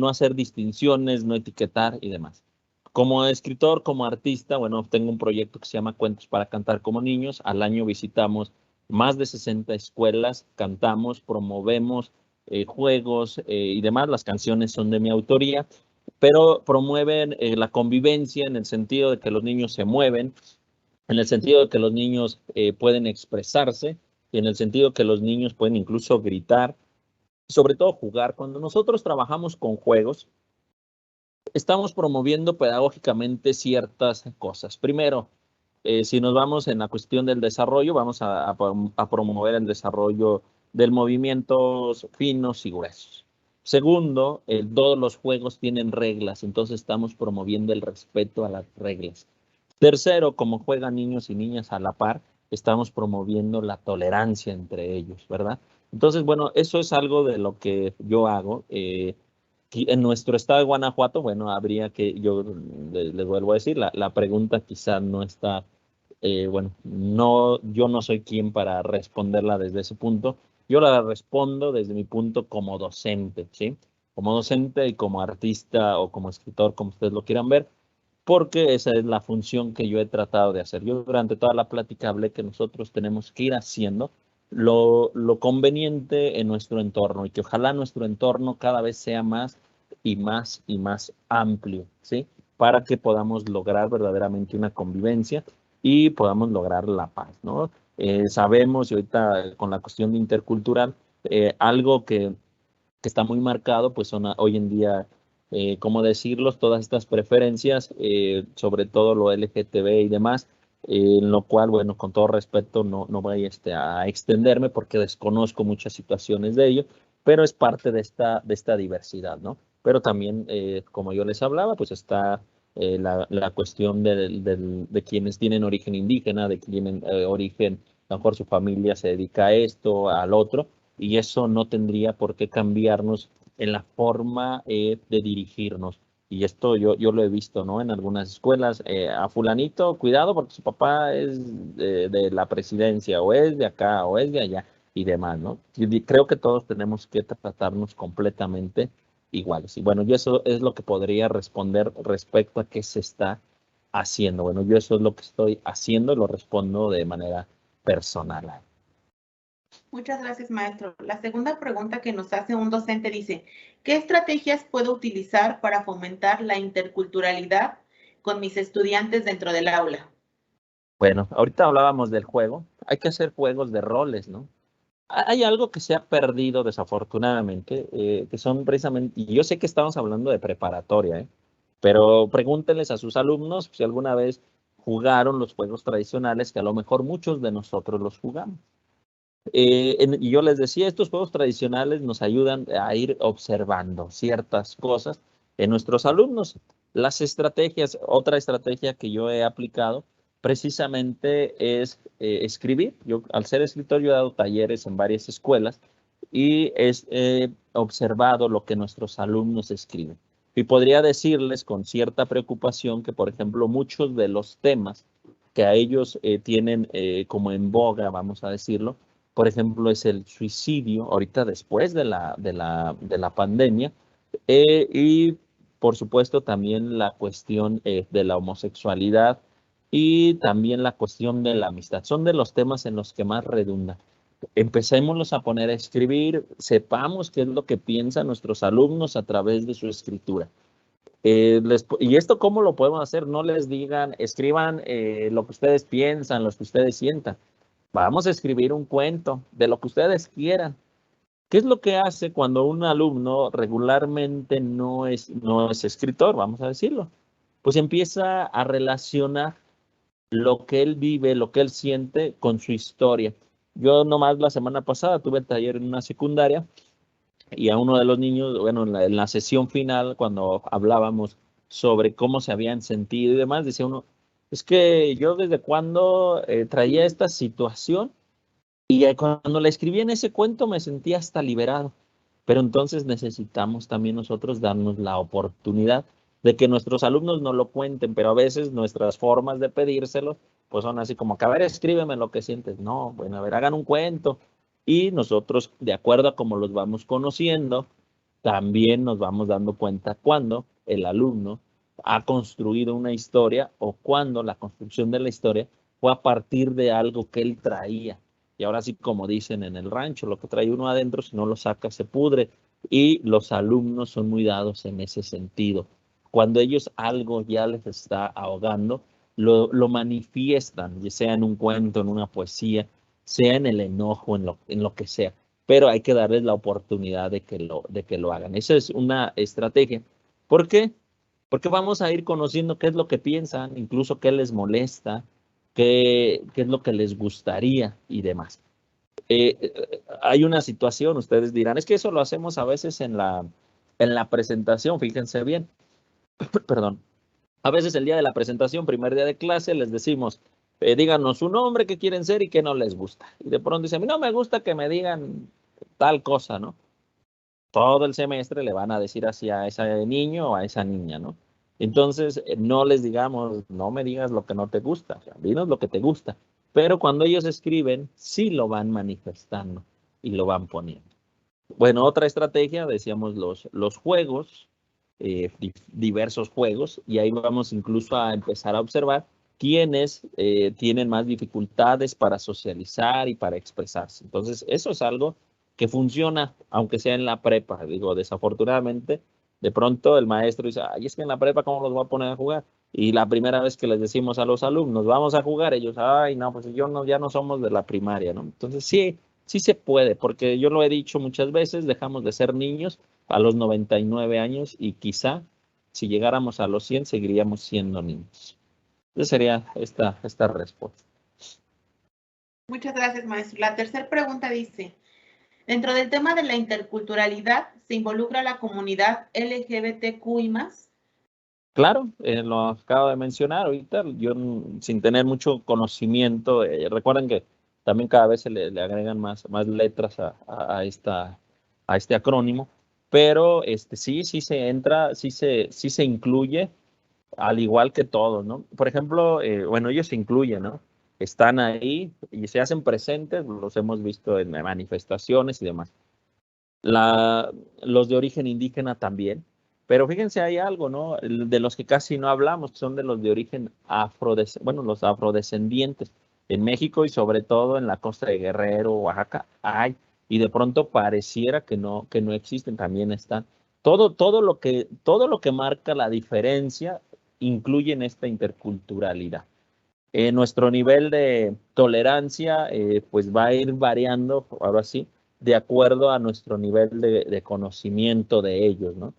hacer distinciones, no etiquetar y demás. Como escritor, como artista, bueno, tengo un proyecto que se llama Cuentos para Cantar como Niños. Al año visitamos más de 60 escuelas, cantamos, promovemos juegos y demás. Las canciones son de mi autoría, pero promueven la convivencia en el sentido de que los niños se mueven, en el sentido de que los niños pueden expresarse y en el sentido de que los niños pueden incluso gritar, sobre todo jugar. Cuando nosotros trabajamos con juegos, estamos promoviendo pedagógicamente ciertas cosas. Primero, Si nos vamos en la cuestión del desarrollo, vamos a promover el desarrollo del movimientos finos y gruesos. Segundo, todos los juegos tienen reglas, entonces estamos promoviendo el respeto a las reglas. Tercero, como juegan niños y niñas a la par, estamos promoviendo la tolerancia entre ellos, ¿verdad? Entonces, bueno, eso es algo de lo que yo hago. En nuestro estado de Guanajuato, bueno, habría que, yo les vuelvo a decir, la pregunta quizá no está, bueno, no, yo no soy quien para responderla desde ese punto. Yo la respondo desde mi punto como docente, ¿sí? Como docente y como artista o como escritor, como ustedes lo quieran ver, porque esa es la función que yo he tratado de hacer. Yo durante toda la plática hablé que nosotros tenemos que ir haciendo lo conveniente en nuestro entorno y que ojalá nuestro entorno cada vez sea más y más y más amplio, ¿sí? Para que podamos lograr verdaderamente una convivencia y podamos lograr la paz, ¿no? Sabemos, y ahorita con la cuestión de intercultural, algo que está muy marcado, pues son hoy en día, ¿cómo decirlo? Todas estas preferencias, sobre todo lo LGTB y demás, en lo cual, bueno, con todo respeto, no voy a extenderme porque desconozco muchas situaciones de ello, pero es parte de esta diversidad, ¿no? Pero también, como yo les hablaba, pues está la cuestión de quienes tienen origen indígena, de quienes tienen origen, a lo mejor su familia se dedica a esto, al otro, y eso no tendría por qué cambiarnos en la forma de dirigirnos. Y esto yo lo he visto, ¿no? En algunas escuelas, a fulanito, cuidado porque su papá es de la presidencia, o es de acá, o es de allá, y demás, ¿no? Y creo que todos tenemos que tratarnos completamente iguales. Y bueno, yo eso es lo que podría responder respecto a qué se está haciendo. Bueno, yo eso es lo que estoy haciendo y lo respondo de manera personal. Muchas gracias, maestro. La segunda pregunta que nos hace un docente dice, ¿qué estrategias puedo utilizar para fomentar la interculturalidad con mis estudiantes dentro del aula? Bueno, ahorita hablábamos del juego. Hay que hacer juegos de roles, ¿no? Hay algo que se ha perdido desafortunadamente, que son precisamente, y yo sé que estamos hablando de preparatoria, pero pregúntenles a sus alumnos si alguna vez jugaron los juegos tradicionales, que a lo mejor muchos de nosotros los jugamos. Y yo les decía, estos juegos tradicionales nos ayudan a ir observando ciertas cosas en nuestros alumnos. Las estrategias, otra estrategia que yo he aplicado precisamente es escribir. Yo, al ser escritor, yo he dado talleres en varias escuelas y he observado lo que nuestros alumnos escriben. Y podría decirles con cierta preocupación que, por ejemplo, muchos de los temas que a ellos tienen como en boga, vamos a decirlo, por ejemplo, es el suicidio, ahorita después de la pandemia, y por supuesto también la cuestión de la homosexualidad y también la cuestión de la amistad. Son de los temas en los que más redunda. Empecémoslos a poner a escribir, sepamos qué es lo que piensan nuestros alumnos a través de su escritura. ¿Y esto cómo lo podemos hacer? No les digan, escriban lo que ustedes piensan, lo que ustedes sientan. Vamos a escribir un cuento de lo que ustedes quieran. ¿Qué es lo que hace cuando un alumno regularmente no es escritor, vamos a decirlo? Pues empieza a relacionar lo que él vive, lo que él siente con su historia. Yo nomás la semana pasada tuve el taller en una secundaria y a uno de los niños, bueno, en la sesión final, cuando hablábamos sobre cómo se habían sentido y demás, decía uno, es que yo desde cuando traía esta situación y cuando la escribí en ese cuento me sentía hasta liberado. Pero entonces necesitamos también nosotros darnos la oportunidad de que nuestros alumnos nos lo cuenten, pero a veces nuestras formas de pedírselo pues son así como que, a ver, escríbeme lo que sientes. No, bueno, a ver, hagan un cuento. Y nosotros, de acuerdo a cómo los vamos conociendo, también nos vamos dando cuenta cuando el alumno ha construido una historia o cuando la construcción de la historia fue a partir de algo que él traía. Y ahora sí, como dicen en el rancho, lo que trae uno adentro, si no lo saca, se pudre. Y los alumnos son muy dados en ese sentido. Cuando ellos algo ya les está ahogando, lo manifiestan, ya sea en un cuento, en una poesía, sea en el enojo, en lo que sea. Pero hay que darles la oportunidad de que lo hagan. Esa es una estrategia. ¿Por qué? Porque vamos a ir conociendo qué es lo que piensan, incluso qué les molesta, qué es lo que les gustaría y demás. Hay una situación, ustedes dirán, es que eso lo hacemos a veces en la presentación, fíjense bien, perdón. A veces el día de la presentación, primer día de clase, les decimos, díganos su nombre, qué quieren ser y qué no les gusta. Y de pronto dicen, a mí no me gusta que me digan tal cosa, ¿no? Todo el semestre le van a decir así a ese niño o a esa niña, ¿no? Entonces, no les digamos, no me digas lo que no te gusta, o sea, dinos lo que te gusta. Pero cuando ellos escriben, sí lo van manifestando y lo van poniendo. Bueno, otra estrategia, decíamos los juegos, diversos juegos, y ahí vamos incluso a empezar a observar quiénes tienen más dificultades para socializar y para expresarse. Entonces, eso es algo que funciona, aunque sea en la prepa. Digo, desafortunadamente, de pronto el maestro dice, ay, es que en la prepa, ¿cómo los voy a poner a jugar? Y la primera vez que les decimos a los alumnos, vamos a jugar, ellos, ay, no, pues ya no somos de la primaria, ¿no? Entonces, sí se puede, porque yo lo he dicho muchas veces, dejamos de ser niños a los 99 años y quizá si llegáramos a los 100 seguiríamos siendo niños. Esa sería esta respuesta. Muchas gracias, maestro. La tercera pregunta dice, dentro del tema de la interculturalidad, ¿se involucra la comunidad LGBTQI+? Claro, lo acabo de mencionar ahorita, yo sin tener mucho conocimiento, recuerden que también cada vez se le agregan más letras a este acrónimo, pero sí se entra, sí se incluye, al igual que todos, ¿no? Por ejemplo, bueno, ellos se incluyen, ¿no? Están ahí y se hacen presentes, los hemos visto en manifestaciones y demás. Los de origen indígena también, pero fíjense, hay algo, ¿no? De los que casi no hablamos, que son de los de origen los afrodescendientes. En México y sobre todo en la costa de Guerrero, Oaxaca, hay, y de pronto pareciera que no existen, también están. Todo lo que marca la diferencia incluye en esta interculturalidad. Nuestro nivel de tolerancia pues va a ir variando, ahora sí, de acuerdo a nuestro nivel de conocimiento de ellos, ¿no?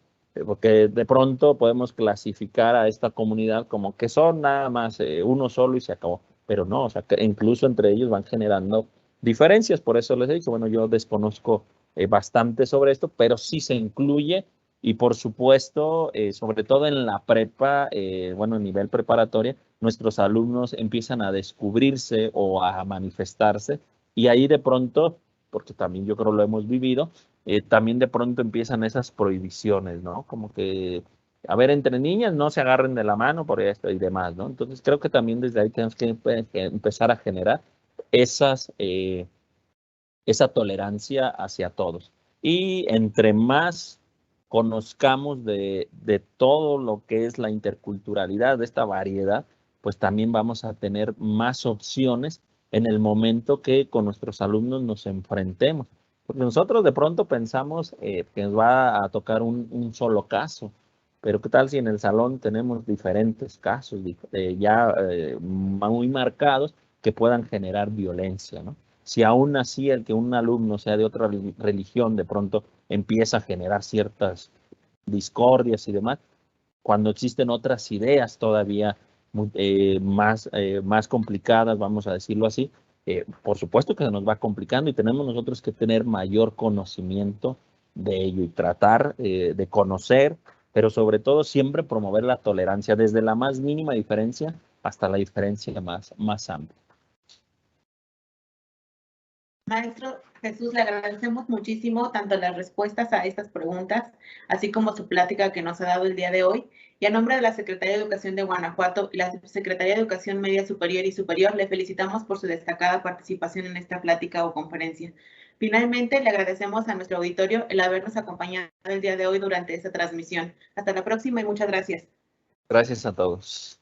Porque de pronto podemos clasificar a esta comunidad como que son nada más uno solo y se acabó, pero no, o sea, que incluso entre ellos van generando diferencias, por eso les he dicho, bueno, yo desconozco bastante sobre esto, pero sí se incluye y por supuesto, sobre todo en la prepa, bueno, a nivel preparatoria, nuestros alumnos empiezan a descubrirse o a manifestarse y ahí de pronto, porque también yo creo lo hemos vivido, también de pronto empiezan esas prohibiciones, ¿no? Como que, a ver, entre niñas no se agarren de la mano por esto y demás, ¿no? Entonces creo que también desde ahí tenemos que empezar a generar esa tolerancia hacia todos. Y entre más conozcamos de todo lo que es la interculturalidad, de esta variedad, pues también vamos a tener más opciones en el momento que con nuestros alumnos nos enfrentemos. Porque nosotros de pronto pensamos que nos va a tocar un solo caso, pero ¿qué tal si en el salón tenemos diferentes casos ya muy marcados que puedan generar violencia, ¿no? Si aún así el que un alumno sea de otra religión de pronto empieza a generar ciertas discordias y demás, cuando existen otras ideas todavía más complicadas, vamos a decirlo así, por supuesto que se nos va complicando y tenemos nosotros que tener mayor conocimiento de ello y tratar de conocer, pero sobre todo siempre promover la tolerancia desde la más mínima diferencia hasta la diferencia más amplia. Maestro Jesús, le agradecemos muchísimo tanto las respuestas a estas preguntas, así como su plática que nos ha dado el día de hoy. Y a nombre de la Secretaría de Educación de Guanajuato y la Secretaría de Educación Media Superior y Superior, le felicitamos por su destacada participación en esta plática o conferencia. Finalmente, le agradecemos a nuestro auditorio el habernos acompañado el día de hoy durante esta transmisión. Hasta la próxima y muchas gracias. Gracias a todos.